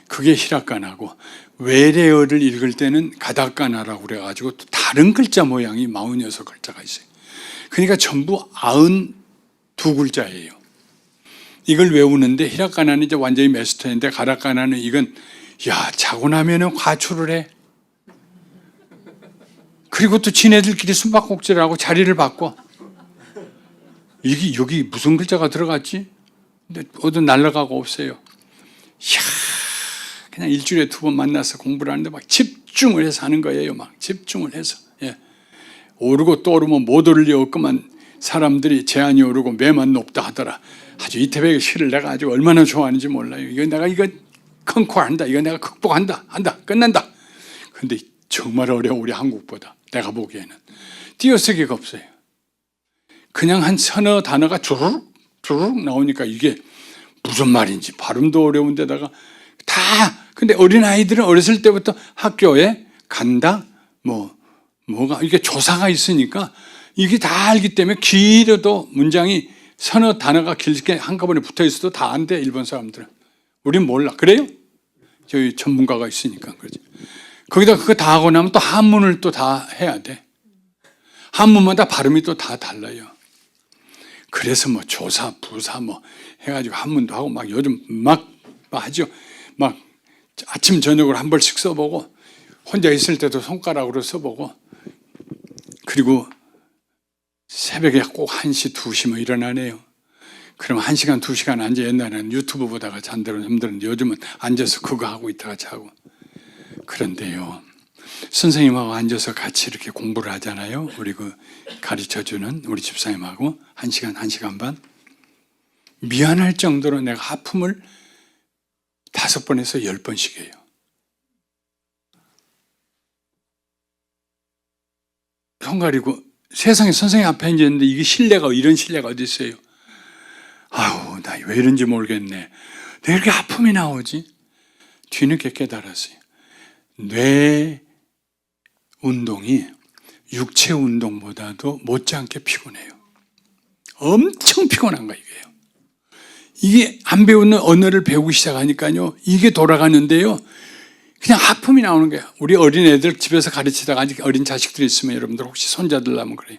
그게 히라카나고 외래어를 읽을 때는 가다카나라고 그래가지고 또 다른 글자 모양이 46글자가 있어요. 그러니까 전부 92글자예요. 이걸 외우는데 히라카나는 이제 완전히 마스터인데 가다카나는 이건 야, 자고 나면은 과출을 해. 그리고 또 지네들끼리 숨바꼭질을 하고 자리를 바꿔. 이게 여기 무슨 글자가 들어갔지? 근데 어디 날아가고 없어요. 이야, 그냥 일주일에 2번 만나서 공부를 하는데 막 집중을 해서 하는 거예요. 막 집중을 해서. 예. 오르고 또 오르면 못 오르려고만 사람들이 제한이 오르고 매만 높다 하더라. 아주 이태백의 시를 내가 아주 얼마나 좋아하는지 몰라요. 이거 내가 이거 컨코한다. 이거 내가 극복한다. 한다. 끝난다. 근데 정말 어려워. 우리 한국보다. 내가 보기에는. 띄어쓰기가 없어요. 그냥 한 서너 단어가 주르륵 주르륵 나오니까 이게 무슨 말인지 발음도 어려운데다가 다. 근데 어린아이들은 어렸을 때부터 학교에 간다 뭐가 이게 조사가 있으니까 이게 다 알기 때문에 길어도 문장이 서너 단어가 길게 한꺼번에 붙어 있어도 다 안 돼. 일본 사람들은. 우린 몰라. 그래요? 저희 전문가가 있으니까 그러지. 거기다 그거 다 하고 나면 또 한문을 또 다 해야 돼. 한문마다 발음이 또 다 달라요. 그래서 뭐 조사, 부사 뭐 해가지고 한문도 하고 막 요즘 막 하죠. 막 아침 저녁으로 한 번씩 써보고 혼자 있을 때도 손가락으로 써보고 그리고 새벽에 꼭 1시, 2시 뭐 일어나네요. 그럼 1시간, 2시간 앉아. 옛날에는 유튜브 보다가 잔대로 힘들었는데 요즘은 앉아서 그거 하고 있다가 자고. 그런데요, 선생님하고 앉아서 같이 이렇게 공부를 하잖아요. 우리 그 가르쳐주는 우리 집사님하고 1시간, 1시간 반. 미안할 정도로 내가 하품을 5번에서 10번씩 해요. 손 가리고 세상에 선생님 앞에 앉았는데 이게 신뢰가, 이런 신뢰가 어디 있어요? 아우, 나 왜 이런지 모르겠네. 왜 이렇게 하품이 나오지? 뒤늦게 깨달았어요. 뇌 운동이 육체 운동보다도 못지않게 피곤해요. 엄청 피곤한 거예요. 이게 안 배우는 언어를 배우기 시작하니까요, 이게 돌아가는데요, 그냥 하품이 나오는 거예요. 우리 어린애들 집에서 가르치다가 아직 어린 자식들이 있으면 여러분들 혹시 손자들 나면 그래요.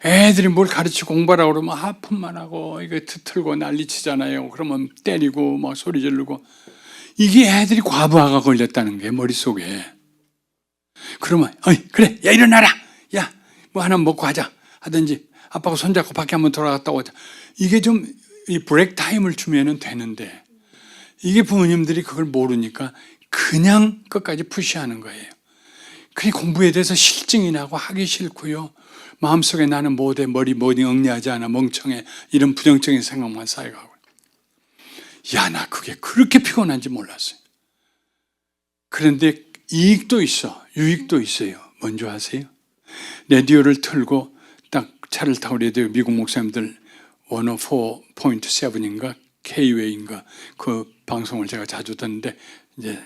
애들이 뭘 가르치고 공부하라고 그러면 하품만 하고 이거 틀고 난리치잖아요. 그러면 때리고 막 소리 지르고. 이게 애들이 과부하가 걸렸다는 게 머릿속에. 그러면 어이 그래 야 일어나라. 야 뭐 하나 먹고 하자 하든지 아빠가 손잡고 밖에 한번 돌아갔다 오자. 이게 좀 이 브레이크 타임을 주면은 되는데 이게 부모님들이 그걸 모르니까 그냥 끝까지 푸시하는 거예요. 그게 공부에 대해서 실증이 나고 하기 싫고요. 마음속에 나는 못해, 머리 영리하지 않아, 멍청해, 이런 부정적인 생각만 쌓여가고. 야, 나 그게 그렇게 피곤한지 몰랐어요. 그런데 이익도 있어, 유익도 있어요. 뭔지 아세요? 라디오를 틀고 딱 차를 타고 라디오, 미국 목사님들 104.7인가 K-웨이인가 그 방송을 제가 자주 듣는데, 이제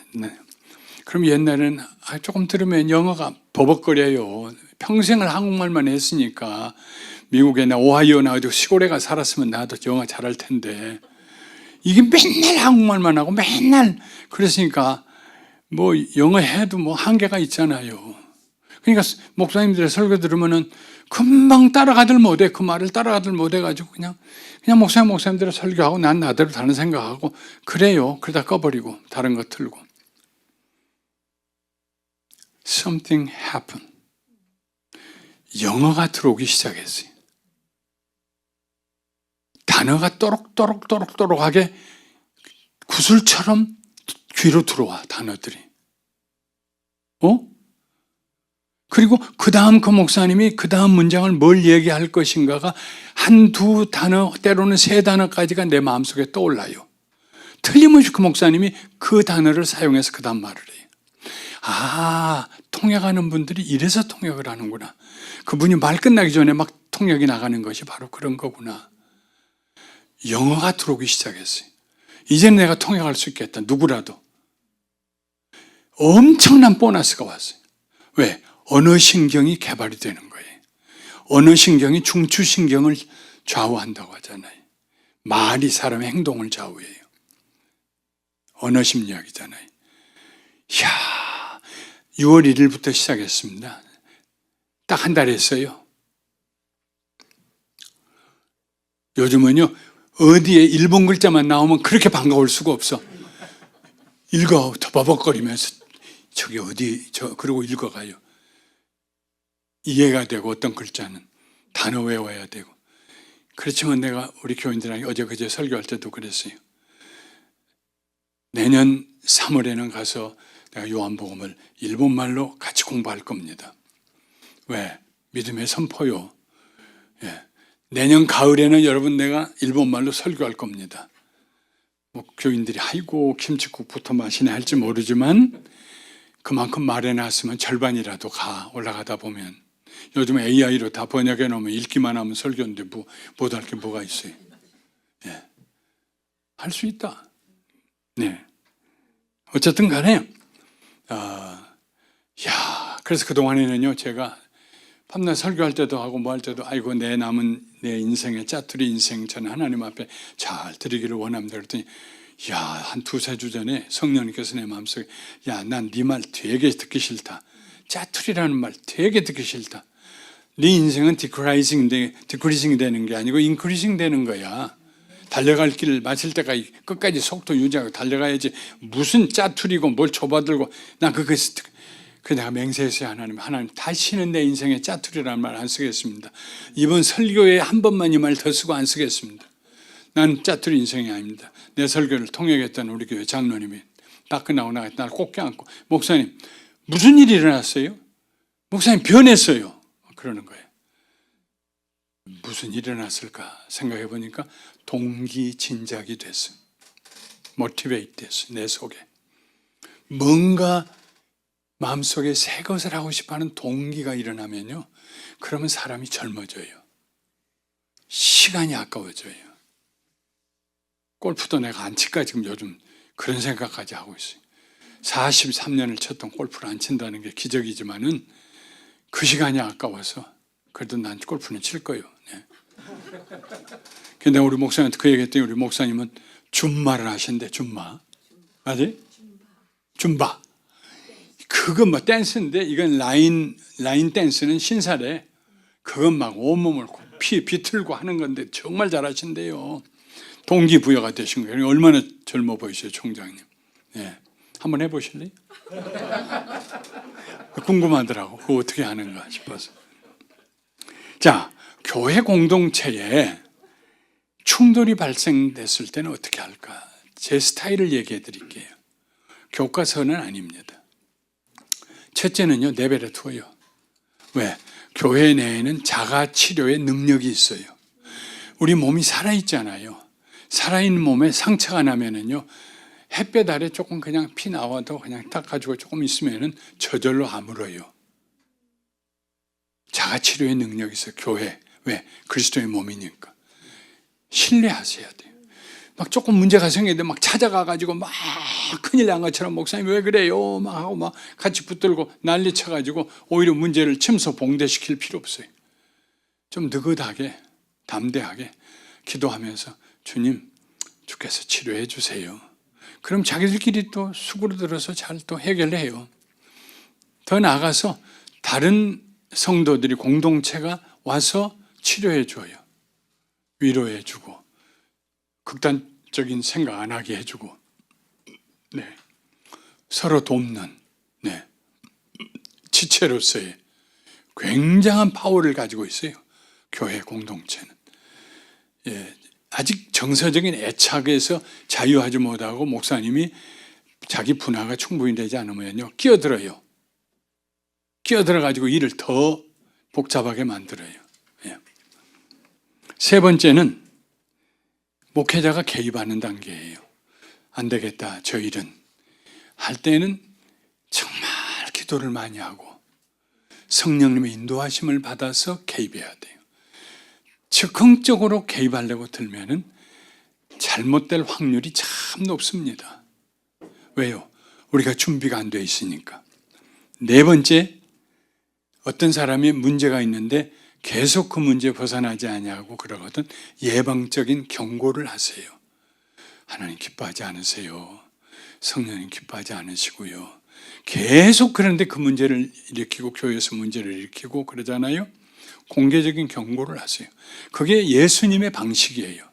그럼 옛날에는 조금 들으면 영어가 버벅거려요. 평생을 한국말만 했으니까. 미국에 나 오하이오 나가지고 시골에 가 살았으면 나도 영어 잘할 텐데, 이게 맨날 한국말만 하고 맨날 그랬으니까 뭐 영어 해도 뭐 한계가 있잖아요. 그러니까 목사님들의 설교 들으면은 금방 따라가들 못해. 그 말을 따라가들 못해가지고 그냥 목사님들의 설교하고 난 나대로 다른 생각하고 그래요. 그러다 꺼버리고 다른 거 틀고. Something happened. 영어가 들어오기 시작했어요. 단어가 또록또록하게 구슬처럼 귀로 들어와, 단어들이. 그리고 그 다음 그 목사님이 그 다음 문장을 뭘 얘기할 것인가가 한두 단어, 때로는 세 단어까지가 내 마음속에 떠올라요. 틀림없이 그 목사님이 그 단어를 사용해서 그 다음 말을 해요. 아, 통역하는 분들이 이래서 통역을 하는구나. 그분이 말 끝나기 전에 막 통역이 나가는 것이 바로 그런 거구나. 영어가 들어오기 시작했어요. 이제는 내가 통역할 수 있겠다. 누구라도. 엄청난 보너스가 왔어요. 왜? 언어신경이 개발이 되는 거예요. 언어신경이 중추신경을 좌우한다고 하잖아요. 말이 사람의 행동을 좌우해요. 언어심리학이잖아요. 이야, 6월 1일부터 시작했습니다. 딱 한 달 했어요. 요즘은요, 어디에 일본 글자만 나오면 그렇게 반가울 수가 없어. 읽어, 더버벅거리면서 저기 어디, 그러고 읽어가요. 이해가 되고 어떤 글자는 단어 외워야 되고. 그렇지만 내가 우리 교인들에게 어제 그제 설교할 때도 그랬어요. 내년 3월에는 가서 내가 요한복음을 일본말로 같이 공부할 겁니다. 왜? 믿음의 선포요. 예. 내년 가을에는 여러분 내가 일본말로 설교할 겁니다. 뭐 교인들이 아이고 김치국부터 마시네 할지 모르지만 그만큼 말해놨으면 절반이라도 올라가다 보면 요즘 AI로 다 번역해 놓으면 읽기만 하면 설교인데 못할 게 뭐가 있어요. 예. 할 수 있다. 네. 어쨌든 간에 그래서 그동안에는요 제가 밤낮 설교할 때도 하고 뭐 할 때도 아이고 내 남은 내 인생의 짜투리 인생 저는 하나님 앞에 잘 드리기를 원합니다. 그랬더니 한 두세 주 전에 성령님께서 내 마음속에 난 네 말 되게 듣기 싫다. 짜투리라는 말 되게 듣기 싫다. 네 인생은 디크리징 되는 게 아니고 인크리징 되는 거야. 달려갈 길을 마칠 때까지 끝까지 속도 유지하고 달려가야지. 무슨 짜투리고 뭘 좁아들고 난 내가 맹세했어요. 하나님 다시는 내 인생에 짜투리라는 말 안 쓰겠습니다. 이번 설교에 한 번만 이 말 더 쓰고 안 쓰겠습니다. 난 짜투리 인생이 아닙니다. 내 설교를 통역했던 우리 교회 장로님이 딱 끝나고 나갈 때 날 꼭 껴안고 목사님 무슨 일이 일어났어요? 목사님 변했어요. 그러는 거예요. 무슨 일이 일어났을까 생각해 보니까 동기 진작이 됐어요. 모티베이트 됐어요. 내 속에 뭔가 마음속에 새 것을 하고 싶어하는 동기가 일어나면요, 그러면 사람이 젊어져요. 시간이 아까워져요. 골프도 내가 안 칠까 지금 요즘 그런 생각까지 하고 있어요. 43년을 쳤던 골프를 안 친다는 게 기적이지만은 그 시간이 아까워서 그래도 난 골프는 칠 거예요. 네. 근데 우리 목사님한테 그 얘기했더니 우리 목사님은 줌마를 하신대. 줌마 맞지? 줌바. 그건 뭐 댄스인데 이건 라인 댄스는 신사래. 그건 막 온몸을 비틀고 하는 건데 정말 잘하신대요. 동기부여가 되신 거예요. 얼마나 젊어 보이세요, 총장님. 네. 한번 해보실래요? 궁금하더라고. 그거 어떻게 하는가 싶어서. 자, 교회 공동체에 충돌이 발생됐을 때는 어떻게 할까? 제 스타일을 얘기해 드릴게요. 교과서는 아닙니다. 첫째는요, 내버려 두어요. 왜? 교회 내에는 자가 치료의 능력이 있어요. 우리 몸이 살아있잖아요. 살아있는 몸에 상처가 나면은요, 햇볕 아래 조금 그냥 피 나와도 그냥 닦아주고 조금 있으면은 저절로 아물어요. 자가 치료의 능력이 있어요, 교회. 왜? 그리스도의 몸이니까. 신뢰하셔야 돼요. 막 조금 문제가 생기는데 막 찾아가가지고 막 큰일 난 것처럼 목사님 왜 그래요? 막 하고 막 같이 붙들고 난리 쳐가지고 오히려 문제를 침소 봉대시킬 필요 없어요. 좀 느긋하게, 담대하게 기도하면서 주님, 주께서 치료해 주세요. 그럼 자기들끼리 또 수그러들어서 잘 또 해결해요. 더 나아가서 다른 성도들이 공동체가 와서 치료해 줘요. 위로해 주고 극단적인 생각 안 하게 해주고, 네, 서로 돕는, 네, 지체로서의 굉장한 파워를 가지고 있어요. 교회 공동체는. 예, 아직 정서적인 애착에서 자유하지 못하고 목사님이 자기 분화가 충분히 되지 않으면요, 끼어들어요. 끼어들어가지고 일을 더 복잡하게 만들어요. 예. 세 번째는 목회자가 개입하는 단계예요. 안 되겠다, 저 일은. 할 때는 정말 기도를 많이 하고 성령님의 인도하심을 받아서 개입해야 돼요. 적극적으로 개입하려고 들면은 잘못될 확률이 참 높습니다. 왜요? 우리가 준비가 안 돼 있으니까. 네 번째, 어떤 사람이 문제가 있는데 계속 그 문제 벗어나지 않냐고 그러거든. 예방적인 경고를 하세요. 하나님 기뻐하지 않으세요. 성령님 기뻐하지 않으시고요. 계속 그런데 그 문제를 일으키고 교회에서 문제를 일으키고 그러잖아요. 공개적인 경고를 하세요. 그게 예수님의 방식이에요.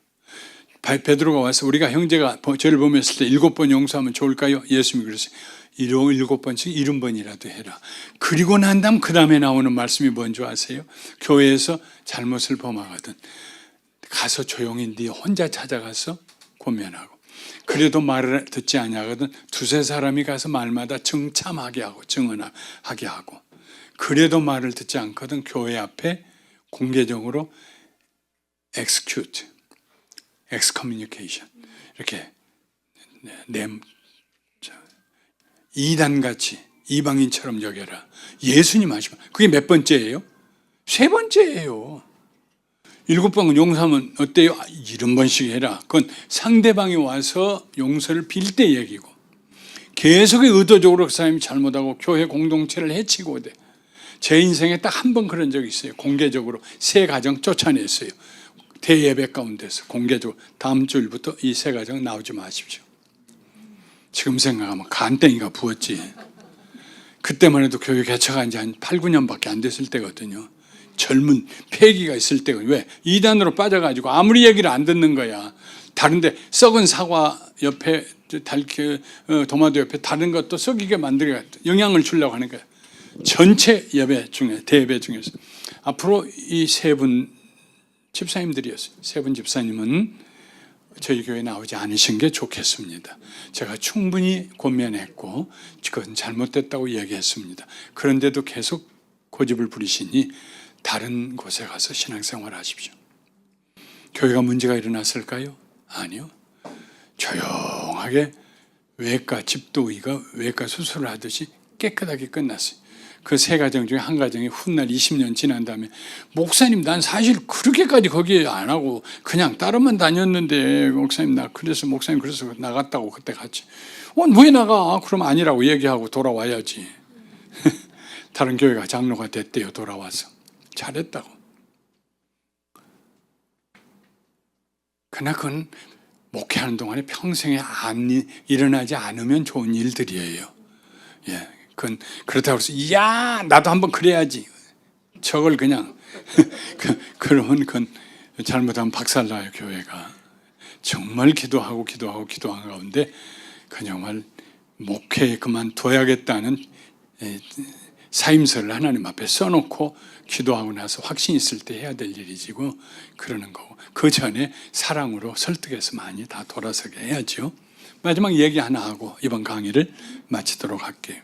베드로가 와서 우리가 형제가 저를 보면서 때 7번 용서하면 좋을까요? 예수님이 그랬어요. 7번씩 70번이라도 해라. 그리고 난 다음 그 다음에 나오는 말씀이 뭔지 아세요? 교회에서 잘못을 범하거든 가서 조용히 네 혼자 찾아가서 고면하고, 그래도 말을 듣지 아니하거든 두세 사람이 가서 말마다 증참하게 하고 증언하게 하고, 그래도 말을 듣지 않거든 교회 앞에 공개적으로 excommunication 이렇게 이단같이 이방인처럼 여겨라. 예수님 하시면 그게 몇 번째예요? 세 번째예요. 7번은 용서하면 어때요? 70번씩 해라. 그건 상대방이 와서 용서를 빌 때 얘기고, 계속 의도적으로 그 사람이 잘못하고 교회 공동체를 해치고 돼. 제 인생에 딱 한 번 그런 적이 있어요. 공개적으로 세 가정 쫓아냈어요. 대예배 가운데서 공개적으로 다음 주일부터 이 세 가정 나오지 마십시오. 지금 생각하면 간땡이가 부었지. 그때만 해도 교회 개척한 지 한 8, 9년밖에 안 됐을 때거든요. 젊은 패기가 있을 때가. 왜? 이단으로 빠져가지고 아무리 얘기를 안 듣는 거야. 다른데 썩은 사과 옆에 도마도 옆에 다른 것도 썩이게 만들어 영향을 주려고 하는 거야. 전체 예배 중에, 대예배 중에서. 앞으로 이 세 분 집사님들이었어요. 세 분 집사님은 저희 교회에 나오지 않으신 게 좋겠습니다. 제가 충분히 권면했고 그건 잘못됐다고 얘기했습니다. 그런데도 계속 고집을 부리시니 다른 곳에 가서 신앙생활 하십시오. 교회가 문제가 일어났을까요? 아니요. 조용하게 외과 집도의가 외과 수술을 하듯이 깨끗하게 끝났어요. 그 세 가정 중에 한 가정이 훗날 20년 지난 다음에 목사님 난 사실 그렇게까지 거기에 안 하고 그냥 따로만 다녔는데 목사님 나 그래서 목사님 그래서 나갔다고 그때 갔지. 왜 나가? 그럼 아니라고 얘기하고 돌아와야지. 다른 교회가 장로가 됐대요. 돌아와서. 잘했다고. 그러나 그건 목회하는 동안에 평생에 일어나지 않으면 좋은 일들이에요. 예. 그렇다고 해서 야 나도 한번 그래야지 저걸 그냥 그러면 그건 잘못하면 박살나요. 교회가 정말 기도하는 가운데 그 정말 목회 그만둬야겠다는 사임서를 하나님 앞에 써놓고 기도하고 나서 확신 있을 때 해야 될 일이지고 그러는 거고, 그 전에 사랑으로 설득해서 많이 다 돌아서게 해야죠. 마지막 얘기 하나 하고 이번 강의를 마치도록 할게요.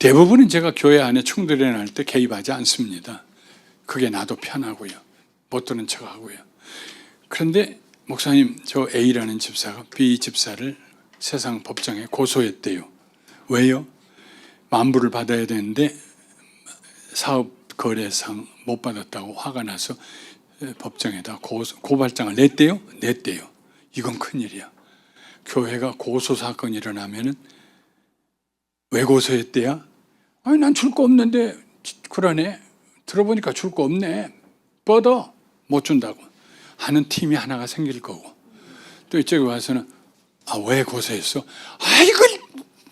대부분은 제가 교회 안에 충돌이 날 때 개입하지 않습니다. 그게 나도 편하고요. 못 들은 척하고요. 그런데 목사님, 저 A라는 집사가 B 집사를 세상 법정에 고소했대요. 왜요? 만불을 받아야 되는데 사업 거래상 못 받았다고 화가 나서 법정에다 고발장을 냈대요? 냈대요. 이건 큰일이야. 교회가 고소사건이 일어나면은 왜 고소했대야? 아니, 난 줄 거 없는데. 그러네. 들어보니까 줄 거 없네. 뻗어. 못 준다고 하는 팀이 하나가 생길 거고, 또 이쪽에 와서는 왜 고소했어? 이걸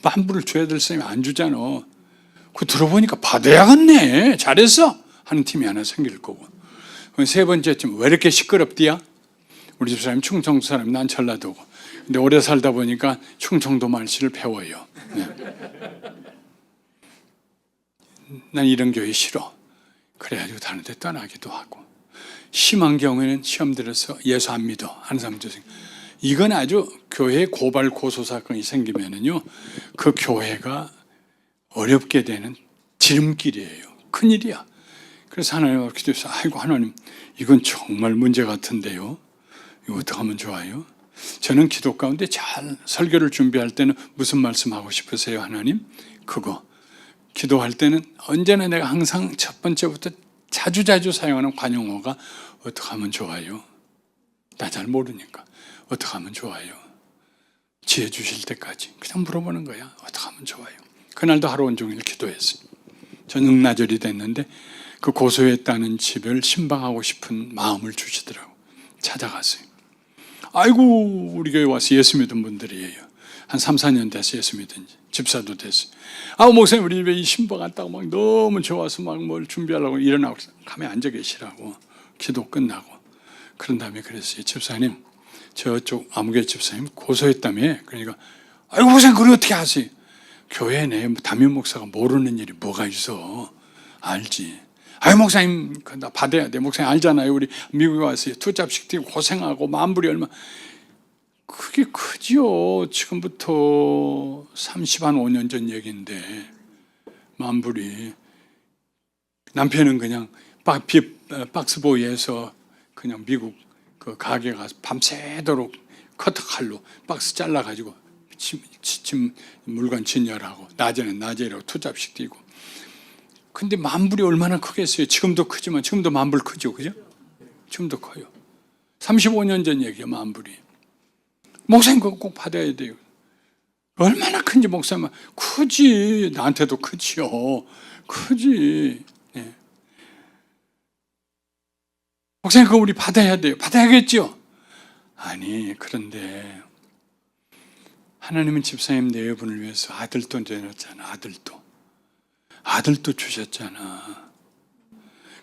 만불을 줘야 될 사람이 안 주잖아. 그거 들어보니까 받아야겠네. 잘했어. 하는 팀이 하나 생길 거고. 세 번째쯤 왜 이렇게 시끄럽디야? 우리 집사람이 충청도 사람이, 난 전라도고. 근데 오래 살다 보니까 충청도 말씨를 배워요. 네. 난 이런 교회 싫어. 그래가지고 다른 데 떠나기도 하고. 심한 경우에는 시험 들어서 예수 안 믿어 하는 사람도 생겨. 이건 아주 교회 고발 고소 사건이 생기면은요, 그 교회가 어렵게 되는 지름길이에요. 큰일이야. 그래서 하나님 앞에 기도해서, 아이고 하나님, 이건 정말 문제 같은데요. 이거 어떻게 하면 좋아요? 저는 기도 가운데 잘 설교를 준비할 때는 무슨 말씀하고 싶으세요, 하나님? 그거. 기도할 때는 언제나 내가 항상 첫 번째부터 자주 사용하는 관용어가 어떻게 하면 좋아요? 나 잘 모르니까. 어떻게 하면 좋아요? 지혜 주실 때까지 그냥 물어보는 거야. 어떻게 하면 좋아요? 그날도 하루 온종일 기도했어요. 전 응나절이 됐는데 그 고소했다는 집을 신방하고 싶은 마음을 주시더라고. 찾아갔어요. 아이고, 우리 교회 와서 예수 믿은 분들이에요. 한 3, 4년 돼서 예수 믿은 집사도 됐어요. 목사님, 우리 집에 이 신방 갔다고 막 너무 좋아서 막 뭘 준비하려고 일어나고 가만히 앉아 계시라고. 기도 끝나고. 그런 다음에 그랬어요. 집사님, 저쪽 아무개 집사님 고소했다며. 그러니까, 아이고 목사님, 그걸 어떻게 아세요? 교회 내 담임 목사가 모르는 일이 뭐가 있어. 알지. 아이 목사님, 나 받아야 돼. 목사님 알잖아요. 우리 미국에 와서 투잡식 뛰고 고생하고 만불이 얼마. 그게 크지요. 지금부터 35년 전 얘기인데 만불이. 남편은 그냥 박스보이에서 그냥 미국 그 가게 가서 밤새도록 커터칼로 박스 잘라가지고 침 물건 진열하고, 낮에는 낮에라고 투잡식 뛰고. 근데 만불이 얼마나 크겠어요. 지금도 크지만, 지금도 만불 크죠, 그죠? 지금도 커요. 35년 전 얘기예요, 만불이. 목사님 그거 꼭 받아야 돼요. 얼마나 큰지 목사님, 크지. 나한테도 크지요. 크지. 네. 목사님 그거 우리 받아야 돼요. 받아야겠죠? 아니, 그런데 하나님은 집사님 네 분을 위해서 아들도 내놨잖아. 아들도 주셨잖아.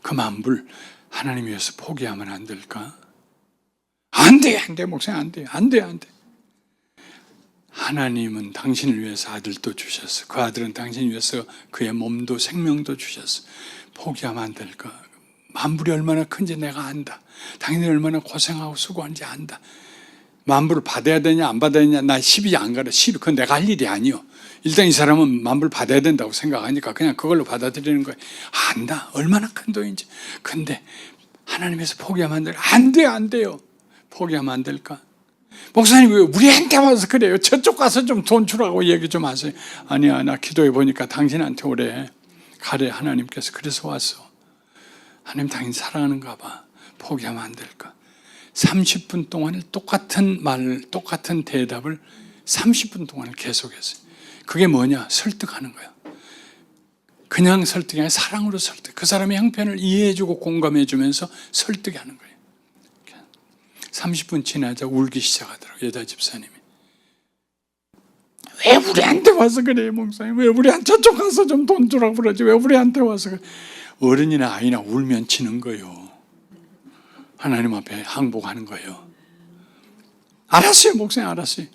그 만불 하나님 위해서 포기하면 안 될까? 안 돼, 목사님 안 돼. 하나님은 당신을 위해서 아들도 주셨어. 그 아들은 당신 위해서 그의 몸도 생명도 주셨어. 포기하면 안 될까? 만불이 얼마나 큰지 내가 안다. 당신이 얼마나 고생하고 수고한지 안다. 만불을 받아야 되냐 안 받아야 되냐, 나 시비 안 가려. 그건 내가 할 일이 아니요. 일단 이 사람은 만불 받아야 된다고 생각하니까 그냥 그걸로 받아들이는 거예요. 안다. 얼마나 큰 돈인지. 근데 하나님에서 포기하면 안 돼요. 안 돼요. 포기하면 안 될까? 목사님 왜 우리한테 와서 그래요? 저쪽 가서 좀 돈 주라고 얘기 좀 하세요. 아니야, 나 기도해 보니까 당신한테 오래 가래. 하나님께서 그래서 왔어. 하나님 당신 사랑하는가 봐. 포기하면 안 될까? 30분 동안 똑같은 말, 똑같은 대답을 30분 동안 계속했어요. 그게 뭐냐? 설득하는 거야. 그냥 설득이 아니라 사랑으로 설득. 그 사람의 형편을 이해해주고 공감해주면서 설득하는 거예요. 30분 지나자 울기 시작하더라고요, 여자 집사님이. 왜 우리한테 와서 그래요, 목사님? 왜 우리한테 저쪽 가서 좀 돈 주라고 그러지? 왜 우리한테 와서 그래? 어른이나 아이나 울면 치는 거예요. 하나님 앞에 항복하는 거예요. 알았어요, 목사님 알았어요.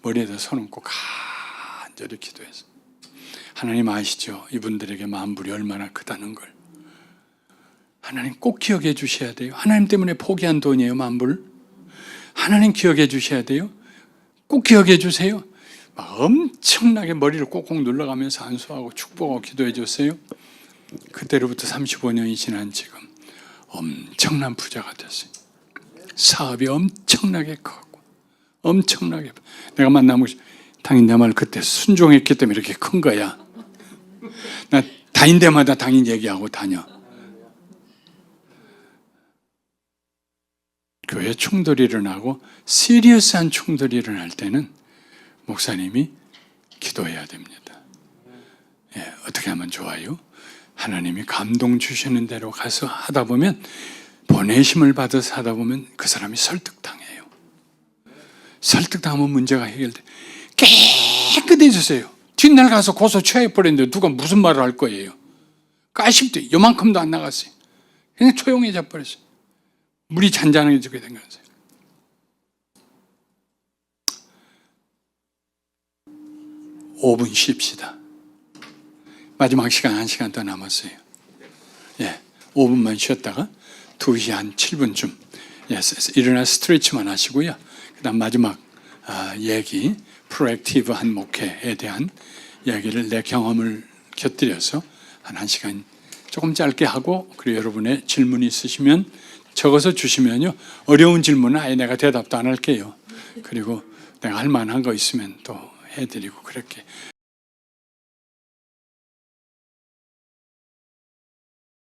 머리에다 손 얹고 간절히 기도해서, 하나님 아시죠? 이분들에게 만불이 얼마나 크다는 걸. 하나님 꼭 기억해 주셔야 돼요. 하나님 때문에 포기한 돈이에요, 만불. 하나님 기억해 주셔야 돼요. 꼭 기억해 주세요. 막 엄청나게 머리를 꼭꼭 눌러가면서 안수하고 축복하고 기도해 줬어요. 그때로부터 35년이 지난 지금 엄청난 부자가 됐어요. 사업이 엄청나게 크고 엄청나게, 내가 만나면 당신 내 말 그때 순종했기 때문에 이렇게 큰 거야. 나 다닌 데마다 당신 얘기하고 다녀. 교회 충돌이 일어나고 시리어스한 충돌이 일어날 때는 목사님이 기도해야 됩니다. 예, 어떻게 하면 좋아요? 하나님이 감동 주시는 대로 가서 하다 보면, 보내심을 받아서 하다 보면 그 사람이 설득당해요. 설득당하면 문제가 해결돼. 깨끗해졌어요. 뒷날 가서 고소 취해버렸는데 누가 무슨 말을 할 거예요? 까십도 요만큼도 안 나갔어요. 그냥 조용해져 버렸어요. 물이 잔잔해지게 된 거예요. 5분 쉽시다. 마지막 시간 1시간 더 남았어요. 예, 5분만 쉬었다가 2시 한 7분쯤 일어나 스트레치만 하시고요. 그 다음 마지막 얘기, 프로액티브한 목회에 대한 이야기를 내 경험을 곁들여서 한 1시간 조금 짧게 하고, 그리고 여러분의 질문이 있으시면 적어서 주시면요, 어려운 질문은 아예 내가 대답도 안 할게요. 그리고 내가 할 만한 거 있으면 또 해드리고 그렇게